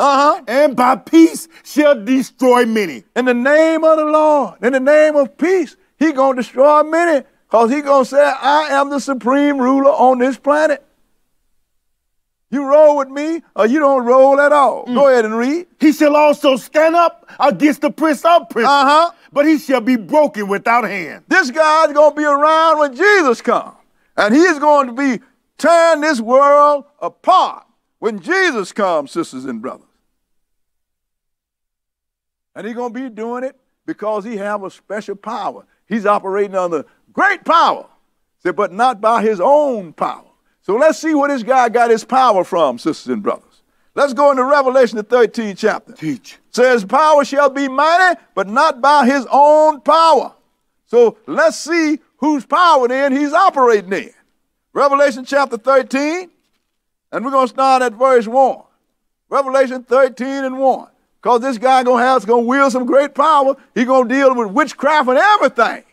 Speaker 2: and by peace shall destroy many.
Speaker 1: In the name of the Lord, in the name of peace, he's going to destroy many, because he's going to say, I am the supreme ruler on this planet. You roll with me, or you don't roll at all. Go ahead and read.
Speaker 2: He shall also stand up against the prince of princes, but he shall be broken without hand.
Speaker 1: This guy's going to be around when Jesus comes, and he is going to be tearing this world apart when Jesus comes, sisters and brothers. And he's going to be doing it because he have a special power. He's operating under great power, but not by his own power. So let's see where this guy got his power from, sisters and brothers. Let's go into Revelation, the 13th chapter.
Speaker 2: Teach.
Speaker 1: Says, power shall be mighty, but not by his own power. So let's see whose power then he's operating in. Revelation chapter 13, and we're going to start at verse 1. Revelation 13 and 1. Because this guy going to wield some great power. He's going to deal with witchcraft and everything.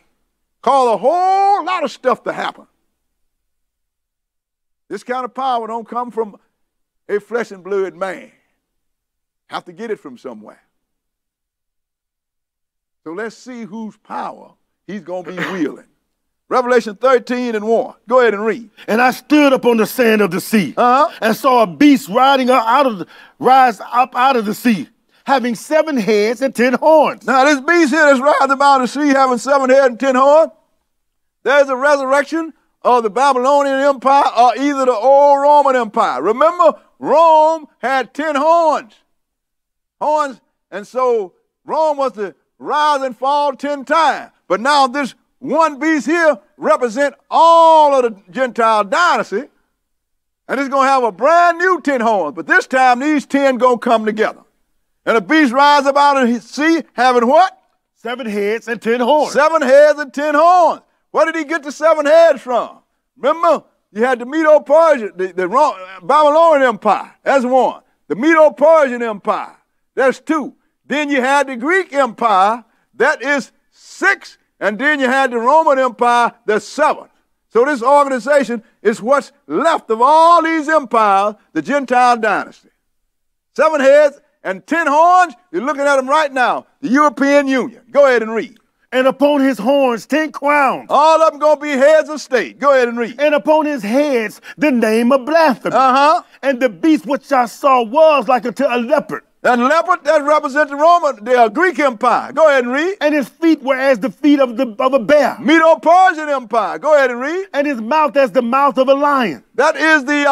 Speaker 1: Cause a whole lot of stuff to happen. This kind of power don't come from a flesh and blood man. Have to get it from somewhere. So let's see whose power he's going to be wielding. Revelation 13 and 1. Go ahead and read.
Speaker 2: And I stood up on the sand of the sea, and saw a beast rise up out of the sea, having 7 heads and 10 horns.
Speaker 1: Now this beast here that's rising up out of the sea, having 7 heads and 10 horns, there's a resurrection of the Babylonian Empire or either the old Roman Empire. Remember, Rome had 10 horns. And so Rome was to rise and fall 10 times. But now this one beast here represent all of the Gentile dynasty, and it's going to have a brand new 10 horns. But this time, these 10 going to come together. And the beast rise up out of the sea having what?
Speaker 2: 7 heads and 10 horns.
Speaker 1: 7 heads and 10 horns. Where did he get the 7 heads from? Remember, you had the Medo-Persian, the Babylonian Empire. That's 1. The Medo-Persian Empire. That's 2. Then you had the Greek Empire. That is 6. And then you had the Roman Empire. That's 7. So this organization is what's left of all these empires, the Gentile dynasty. 7 heads and 10 horns. You're looking at them right now. The European Union. Go ahead and read.
Speaker 2: And upon his horns 10 crowns.
Speaker 1: All of them going to be heads of state. Go ahead and read.
Speaker 2: And upon his heads the name of blasphemy. And the beast which I saw was like unto a leopard.
Speaker 1: That leopard, that represents the Greek Empire. Go ahead and read.
Speaker 2: And his feet were as the feet of a bear.
Speaker 1: Medo-Persian Empire. Go ahead and read.
Speaker 2: And his mouth as the mouth of a lion.
Speaker 1: That is the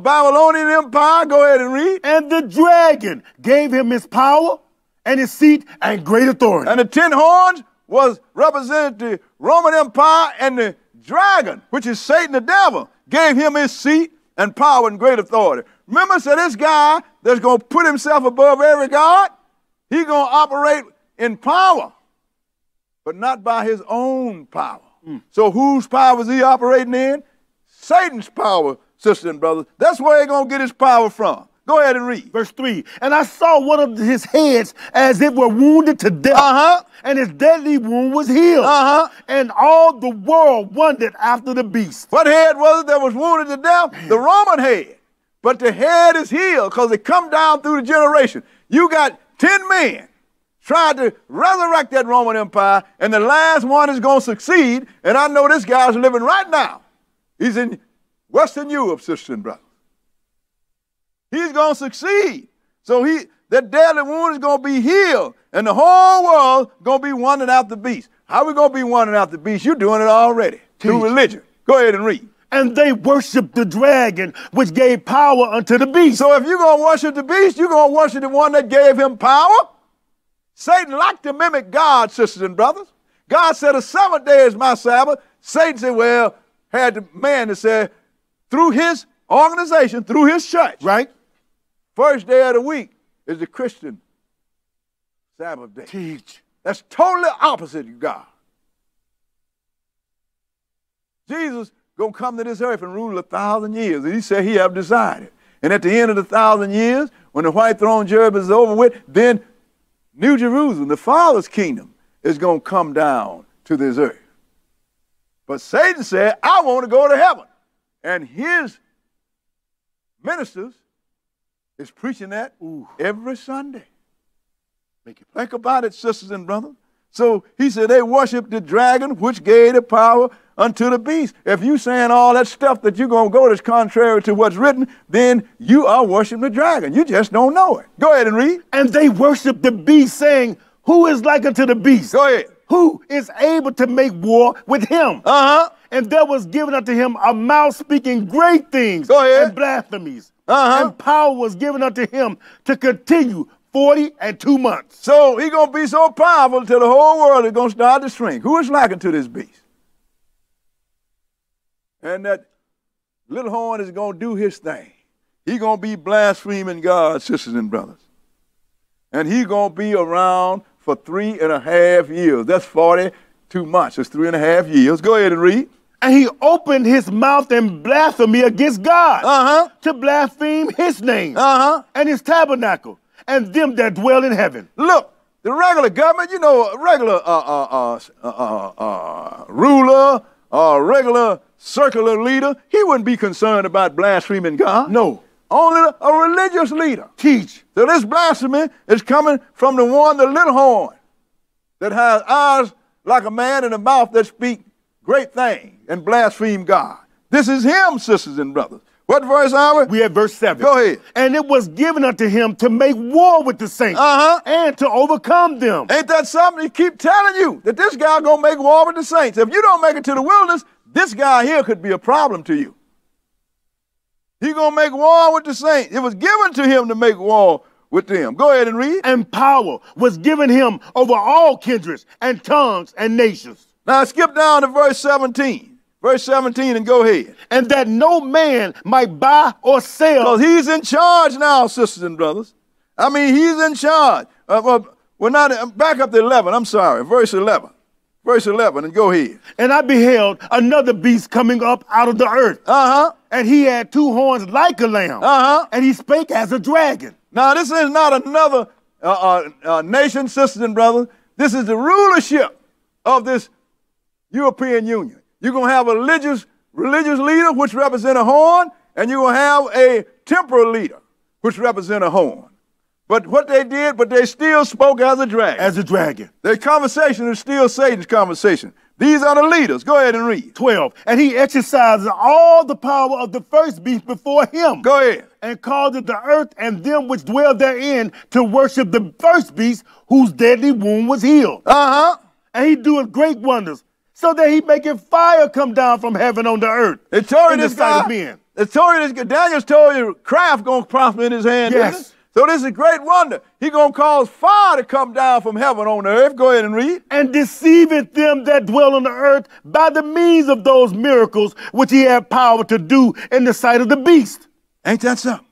Speaker 1: Babylonian Empire. Go ahead and read.
Speaker 2: And the dragon gave him his power and his seat and great authority.
Speaker 1: And the 10 horns was represented the Roman Empire, and the dragon, which is Satan the devil, gave him his seat and power and great authority. Remember, so this guy that's going to put himself above every god, he's going to operate in power, but not by his own power. So whose power is he operating in? Satan's power, sisters and brothers. That's where he's going to get his power from. Go ahead and read.
Speaker 2: Verse 3. And I saw one of his heads as it were wounded to death. And his deadly wound was healed. And all the world wondered after the beast.
Speaker 1: What head was it that was wounded to death? The Roman head. But the head is healed because it come down through the generation. You got 10 men trying to resurrect that Roman Empire, and the last one is going to succeed. And I know this guy's living right now. He's in Western Europe, sisters and brothers. He's going to succeed. So that deadly wound is going to be healed. And the whole world going to be wandering out the beast. How are we going to be wandering out the beast? You're doing it already. Through religion. Go ahead and read.
Speaker 2: And they worshiped the dragon, which gave power unto the beast.
Speaker 1: So if you're going to worship the beast, you're going to worship the one that gave him power. Satan liked to mimic God, sisters and brothers. God said, the 7th day is my Sabbath. Satan said, well, had the man that said, through his organization, through his church.
Speaker 2: Right.
Speaker 1: First day of the week is the Christian Sabbath day.
Speaker 2: Teach.
Speaker 1: That's totally opposite of God. Jesus going to come to this earth and rule 1,000 years. And he said he have decided. And at the end of the 1,000 years, when the white throne judgment is over with, then New Jerusalem, the Father's kingdom, is going to come down to this earth. But Satan said, I want to go to heaven. And his ministers is preaching that every Sunday. Think about it, sisters and brothers. So he said they worship the dragon, which gave the power unto the beast. If you saying all that stuff that you're going to go that's contrary to what's written, then you are worshiping the dragon. You just don't know it. Go ahead and read.
Speaker 2: And they worship the beast, saying, who is like unto the beast?
Speaker 1: Go ahead.
Speaker 2: Who is able to make war with him? And there was given unto him a mouth speaking great things and blasphemies. And power was given unto him to continue 42 months.
Speaker 1: So he's going to be so powerful until the whole world is going to start to shrink. Who is like unto this beast? And that little horn is going to do his thing. He's going to be blaspheming God, sisters and brothers. And he's going to be around for 3.5 years. That's 42 months. That's 3.5 years. Go ahead and read.
Speaker 2: And he opened his mouth in blasphemy against God to blaspheme his name and his tabernacle and them that dwell in heaven.
Speaker 1: Look, the regular government, you know, a regular ruler or regular circular leader, he wouldn't be concerned about blaspheming God.
Speaker 2: No.
Speaker 1: Only a religious leader.
Speaker 2: Teach.
Speaker 1: So this blasphemy is coming from the one, the little horn, that has eyes like a man and a mouth that speak great things and blaspheme God. This is him, sisters and brothers. What verse are we?
Speaker 2: We at verse 7.
Speaker 1: Go ahead.
Speaker 2: And it was given unto him to make war with the saints and to overcome them.
Speaker 1: Ain't that something? He keep telling you that this guy going to make war with the saints. If you don't make it to the wilderness, this guy here could be a problem to you. He going to make war with the saints. It was given to him to make war with them. Go ahead and read.
Speaker 2: And power was given him over all kindreds and tongues and nations.
Speaker 1: Now skip down to verse 17. Verse 17 and go ahead.
Speaker 2: And that no man might buy or sell.
Speaker 1: Because he's in charge now, sisters and brothers. I mean, he's in charge. We're not, back up to 11. I'm sorry. Verse 11. Verse 11 and go ahead.
Speaker 2: And I beheld another beast coming up out of the earth. And he had 2 horns like a lamb. And he spake as a dragon.
Speaker 1: Now, this is not another nation, sisters and brothers. This is the rulership of this European Union. You're going to have a religious leader, which represents a horn, and you're going to have a temporal leader, which represents a horn. But what they did, but they still spoke as a dragon.
Speaker 2: As a dragon.
Speaker 1: Their conversation is still Satan's conversation. These are the leaders. Go ahead and read.
Speaker 2: 12. And he exercises all the power of the first beast before him.
Speaker 1: Go ahead.
Speaker 2: And causeth the earth and them which dwell therein to worship the first beast whose deadly wound was healed.
Speaker 1: Uh-huh.
Speaker 2: And he doeth great wonders, so that he maketh fire come down from heaven on the earth.
Speaker 1: It told
Speaker 2: in
Speaker 1: you
Speaker 2: the
Speaker 1: this
Speaker 2: sight
Speaker 1: guy.
Speaker 2: of men.
Speaker 1: It told you this. Daniel's told you craft gonna prosper in his hand.
Speaker 2: Yes.
Speaker 1: Isn't it? So this is a great wonder. He gonna cause fire to come down from heaven on the earth. Go ahead and read.
Speaker 2: And deceiveth them that dwell on the earth by the means of those miracles which he had power to do in the sight of the beast.
Speaker 1: Ain't that something?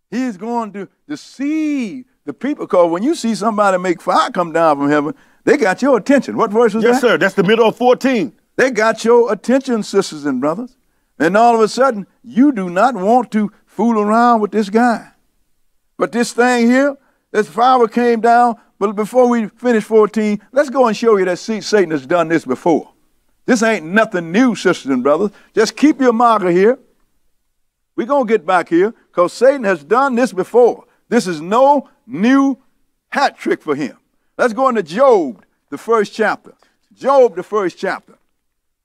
Speaker 1: He is going to deceive the people. Because when you see somebody make fire come down from heaven, they got your attention. What verse is that?
Speaker 2: Yes, sir. That's the middle of 14.
Speaker 1: They got your attention, sisters and brothers. And all of a sudden, you do not want to fool around with this guy. But this thing here, this fire came down. But before we finish 14, let's go and show you that Satan has done this before. This ain't nothing new, sisters and brothers. Just keep your marker here. We're going to get back here because Satan has done this before. This is no new hat trick for him. Let's go into Job, the first chapter. Job, the first chapter.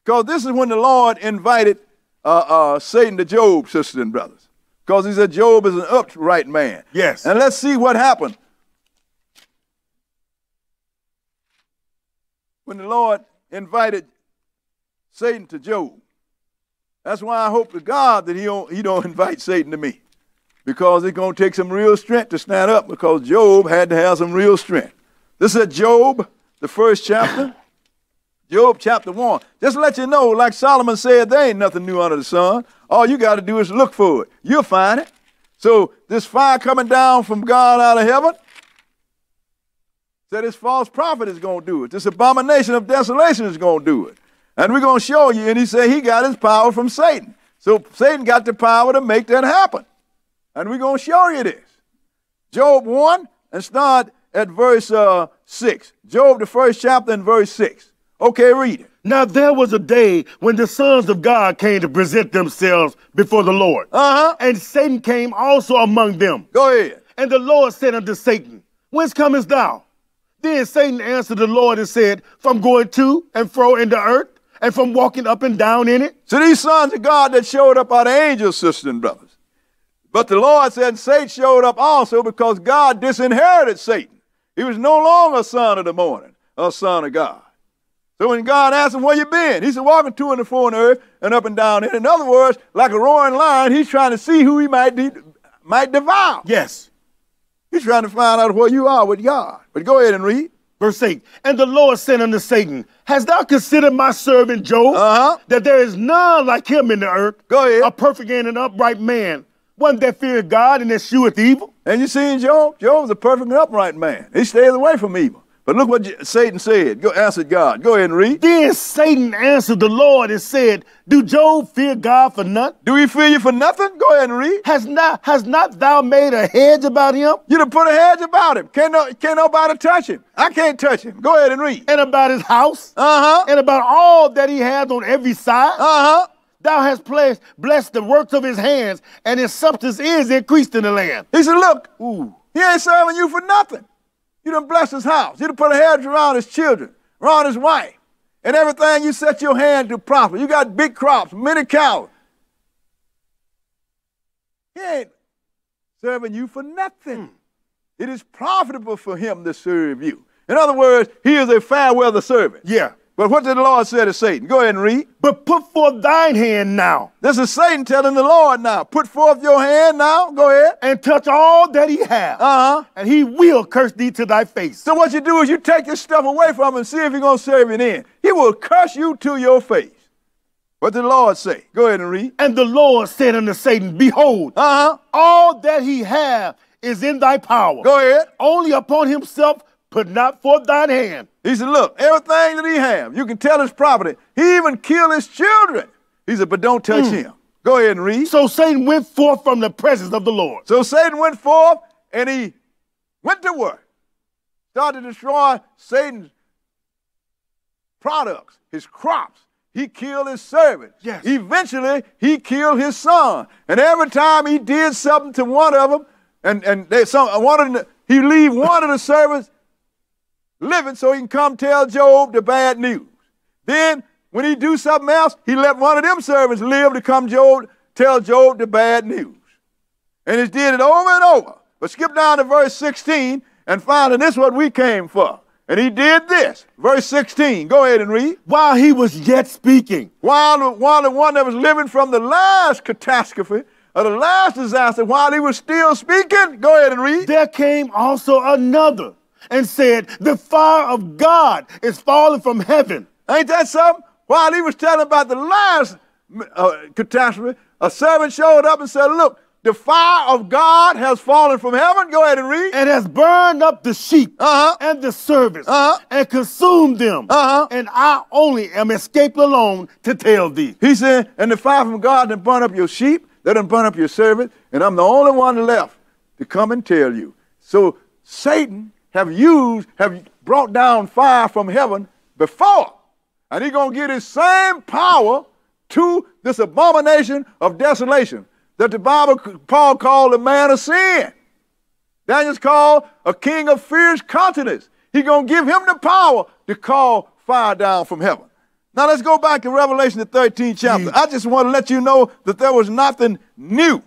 Speaker 1: Because this is when the Lord invited Satan to Job, sisters and brothers. Because he said Job is an upright man.
Speaker 2: Yes.
Speaker 1: And let's see what happened when the Lord invited Satan to Job. That's why I hope to God that he don't invite Satan to me. Because it's going to take some real strength to stand up, because Job had to have some real strength. This is Job, the first chapter. Job chapter 1. Just to let you know, like Solomon said, there ain't nothing new under the sun. All you got to do is look for it. You'll find it. So this fire coming down from God out of heaven, said this false prophet is going to do it. This abomination of desolation is going to do it. And we're going to show you. And he said he got his power from Satan. So Satan got the power to make that happen. And we're going to show you this. Job 1, and start at verse 6. Job, the first chapter, and verse 6. Okay, read it.
Speaker 2: Now there was a day when the sons of God came to present themselves before the Lord.
Speaker 1: Uh-huh.
Speaker 2: And Satan came also among them.
Speaker 1: Go ahead.
Speaker 2: And the Lord said unto Satan, Whence comest thou? Then Satan answered the Lord and said, From going to and fro in the earth, and from walking up and down in it.
Speaker 1: So these sons of God that showed up are the angels, sisters and brothers. But the Lord said Satan showed up also because God disinherited Satan. He was no longer a son of the morning, a son of God. So when God asked him, where you been? He said, walking to and fro on the earth and up and down in it. In other words, like a roaring lion, he's trying to see who he might devour.
Speaker 2: Yes.
Speaker 1: He's trying to find out where you are with God. But go ahead and read.
Speaker 2: Verse 8, and the Lord said unto Satan, Hast thou considered my servant Job, that there is none like him in the earth,
Speaker 1: go ahead,
Speaker 2: a perfect and an upright man, one that feareth God and escheweth evil?
Speaker 1: And you seen Job? Job's a perfect and upright man. He stays away from evil. But look what Satan said. Answered God. Go ahead and read.
Speaker 2: Then Satan answered the Lord and said, Do Job fear God for nothing?
Speaker 1: Do he fear you for nothing? Go ahead and read.
Speaker 2: Has not thou made a hedge about him?
Speaker 1: You done put a hedge about him. Can't nobody touch him. I can't touch him. Go ahead and read.
Speaker 2: And about his house?
Speaker 1: And
Speaker 2: about all that he has on every side? Thou hast blessed the works of his hands, and his substance is increased in the land.
Speaker 1: He said, look, he ain't serving you for nothing. You done blessed his house. You done put a hedge around his children, around his wife, and everything you set your hand to prosper. You got big crops, many cows. He ain't serving you for nothing. It is profitable for him to serve you. In other words, he is a fair weather servant.
Speaker 2: Yeah.
Speaker 1: But what did the Lord say to Satan? Go ahead and read.
Speaker 2: But put forth thine hand now.
Speaker 1: This is Satan telling the Lord now. Put forth your hand now. Go ahead.
Speaker 2: And touch all that he hath. And he will curse thee to thy face.
Speaker 1: So what you do is you take your stuff away from him and see if he's going to serve you then. He will curse you to your face. What did the Lord say? Go ahead and read.
Speaker 2: And the Lord said unto Satan, Behold, all that he hath is in thy power.
Speaker 1: Go ahead.
Speaker 2: Only upon himself put not forth thine hand.
Speaker 1: He said, look, everything that he has, you can tell his property. He even killed his children. He said, but don't touch him. Go ahead and read.
Speaker 2: So Satan went forth from the presence of the Lord.
Speaker 1: So Satan went forth and he went to work. Started to destroy Satan's products, his crops. He killed his servants.
Speaker 2: Yes.
Speaker 1: Eventually, he killed his son. And every time he did something to one of them, And he leave one of the servants living so he can come tell Job the bad news. Then when he do something else, he let one of them servants live to come tell Job the bad news. And he did it over and over. But skip down to verse 16 and find that this is what we came for. And he did this. Verse 16. Go ahead and read.
Speaker 2: While he was yet speaking.
Speaker 1: While the one that was living from the last catastrophe, or the last disaster, while he was still speaking, go ahead and read.
Speaker 2: There came also another and said, the fire of God is falling from heaven.
Speaker 1: Ain't that something? While he was telling about the last catastrophe, a servant showed up and said, look, the fire of God has fallen from heaven. Go ahead and read.
Speaker 2: And has burned up the sheep and the servants and consumed them. And I only am escaped alone to tell thee.
Speaker 1: He said, and the fire from God done burn up your sheep, they done burn up your servants, and I'm the only one left to come and tell you. So Satan have brought down fire from heaven before. And he's going to get his same power to this abomination of desolation that the Bible, Paul called a man of sin. Daniel's called a king of fierce countenance. He's going to give him the power to call fire down from heaven. Now let's go back to Revelation, the 13th chapter. I just want to let you know that there was nothing new.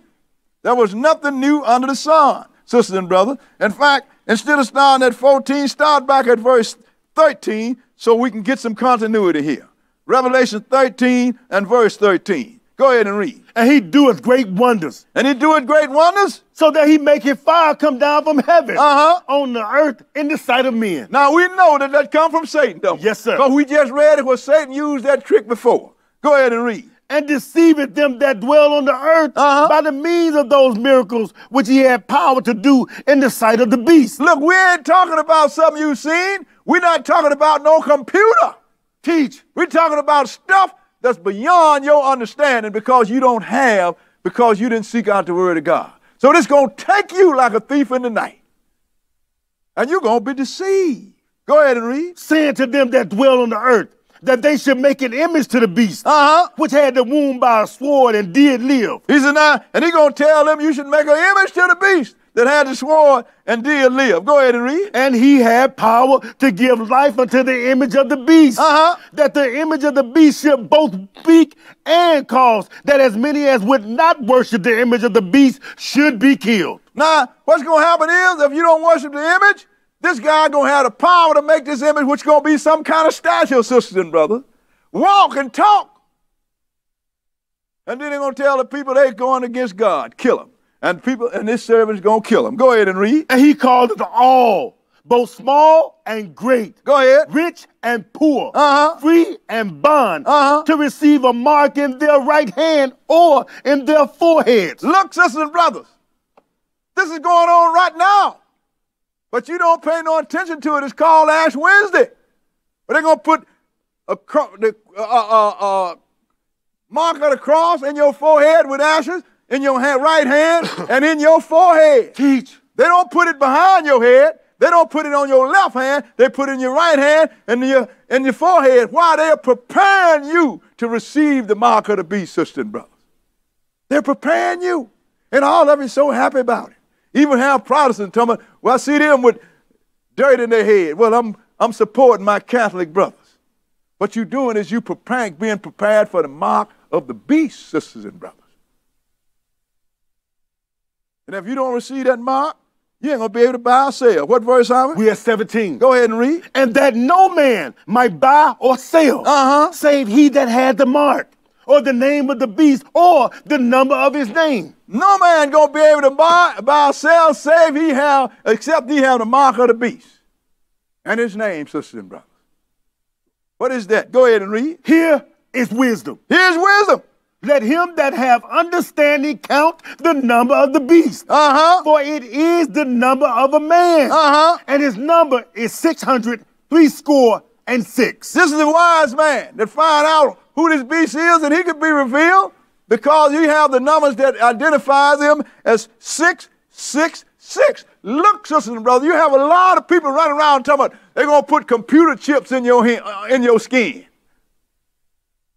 Speaker 1: There was nothing new under the sun, sisters and brothers. In fact, instead of starting at 14, start back at verse 13 so we can get some continuity here. Revelation 13 and verse 13. Go ahead and read.
Speaker 2: And he doeth great wonders.
Speaker 1: And he doeth great wonders?
Speaker 2: So that he maketh fire come down from heaven on the earth in the sight of men.
Speaker 1: Now we know that come from Satan, don't we?
Speaker 2: Yes, sir.
Speaker 1: Because we just read it where Satan used that trick before. Go ahead and read.
Speaker 2: And deceiveth them that dwell on the earth by the means of those miracles which he had power to do in the sight of the beast.
Speaker 1: Look, we ain't talking about something you've seen. We're not talking about no computer.
Speaker 2: Teach.
Speaker 1: We're talking about stuff that's beyond your understanding because you didn't seek out the word of God. So this going to take you like a thief in the night. And you're going to be deceived. Go ahead and read.
Speaker 2: Saying to them that dwell on the earth, that they should make an image to the beast, which had the wound by a sword and did live.
Speaker 1: He said, now, and he's going to tell them you should make an image to the beast that had the sword and did live. Go ahead and read.
Speaker 2: And he had power to give life unto the image of the beast, that the image of the beast should both speak and cause that as many as would not worship the image of the beast should be killed.
Speaker 1: Now, what's going to happen is if you don't worship the image, this guy going to have the power to make this image, which is going to be some kind of statue, sisters and brothers, walk and talk. And then they're going to tell the people they're going against God, kill them. And this servant's going to kill him. Go ahead and read.
Speaker 2: And he called it all, both small and great.
Speaker 1: Go ahead.
Speaker 2: Rich and poor. Free and bond. To receive a mark in their right hand or in their foreheads.
Speaker 1: Look, sisters and brothers, this is going on right now. But you don't pay no attention to it. It's called Ash Wednesday. But they're going to put a mark of the cross in your forehead with ashes, in your right hand and in your forehead.
Speaker 2: Teach.
Speaker 1: They don't put it behind your head. They don't put it on your left hand. They put it in your right hand and in your forehead. Why? They are preparing you to receive the mark of the beast, sisters and brothers. They're preparing you. And all of you so happy about it. Even have Protestants tell me, well, I see them with dirt in their head. Well, I'm supporting my Catholic brothers. What you're doing is being prepared for the mark of the beast, sisters and brothers. And if you don't receive that mark, you ain't going to be able to buy or sell. What verse are we?
Speaker 2: We are 17.
Speaker 1: Go ahead and read.
Speaker 2: And that no man might buy or sell, save he that had the mark, or the name of the beast, or the number of his name.
Speaker 1: No man going to be able to buy or sell, except he have the mark of the beast. And his name, sisters and brothers. What is that? Go ahead and read.
Speaker 2: Here is wisdom.
Speaker 1: Here's wisdom.
Speaker 2: Let him that have understanding count the number of the beast. For it is the number of a man. And his number is 666.
Speaker 1: This is a wise man that find out who this beast is, and he could be revealed because you have the numbers that identifies him as 666. Look, sisters and brothers, you have a lot of people running around talking about they're going to put computer chips in your skin.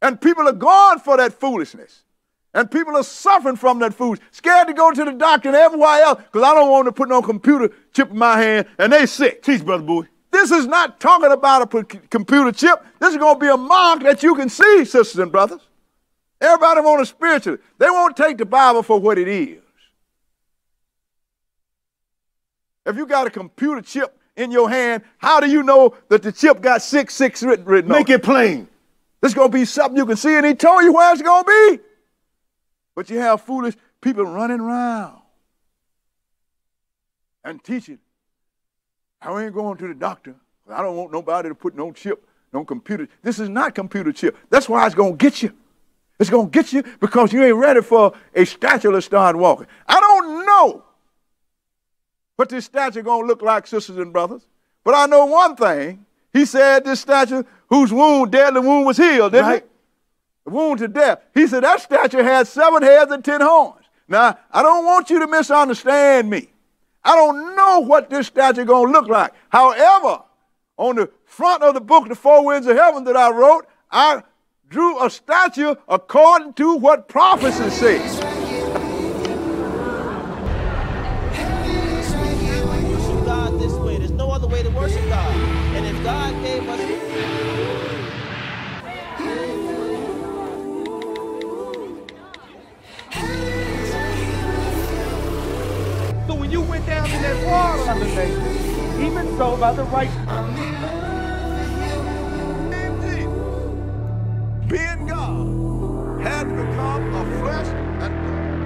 Speaker 1: And people are going for that foolishness. And people are suffering from that food, scared to go to the doctor and everywhere else because I don't want to put no computer chip in my hand and they sick.
Speaker 2: Teach, Brother Bowie.
Speaker 1: This is not talking about a computer chip. This is going to be a mark that you can see, sisters and brothers. Everybody want a spiritual. They won't take the Bible for what it is. If you got a computer chip in your hand, how do you know that the chip got 666 written on it?
Speaker 2: Make it plain.
Speaker 1: This is going to be something you can see, and he told you where it's going to be. But you have foolish people running around and teaching. I ain't going to the doctor. I don't want nobody to put no chip, no computer. This is not computer chip. That's why it's going to get you. It's going to get you because you ain't ready for a statue to start walking. I don't know what this statue going to look like, sisters and brothers. But I know one thing. He said this statue whose deadly wound was healed, didn't he? The wound to death. He said that statue had 7 heads and 10 horns. Now, I don't want you to misunderstand me. I don't know what this statue going to look like. However, on the front of the book, The Four Winds of Heaven that I wrote, I drew a statue according to what prophecy says.
Speaker 3: Worship God this way. There's no other way to worship God. And if God gave us...
Speaker 4: So when you went down in that water underneath, even so by the right...
Speaker 1: Being God had become a flesh and blood.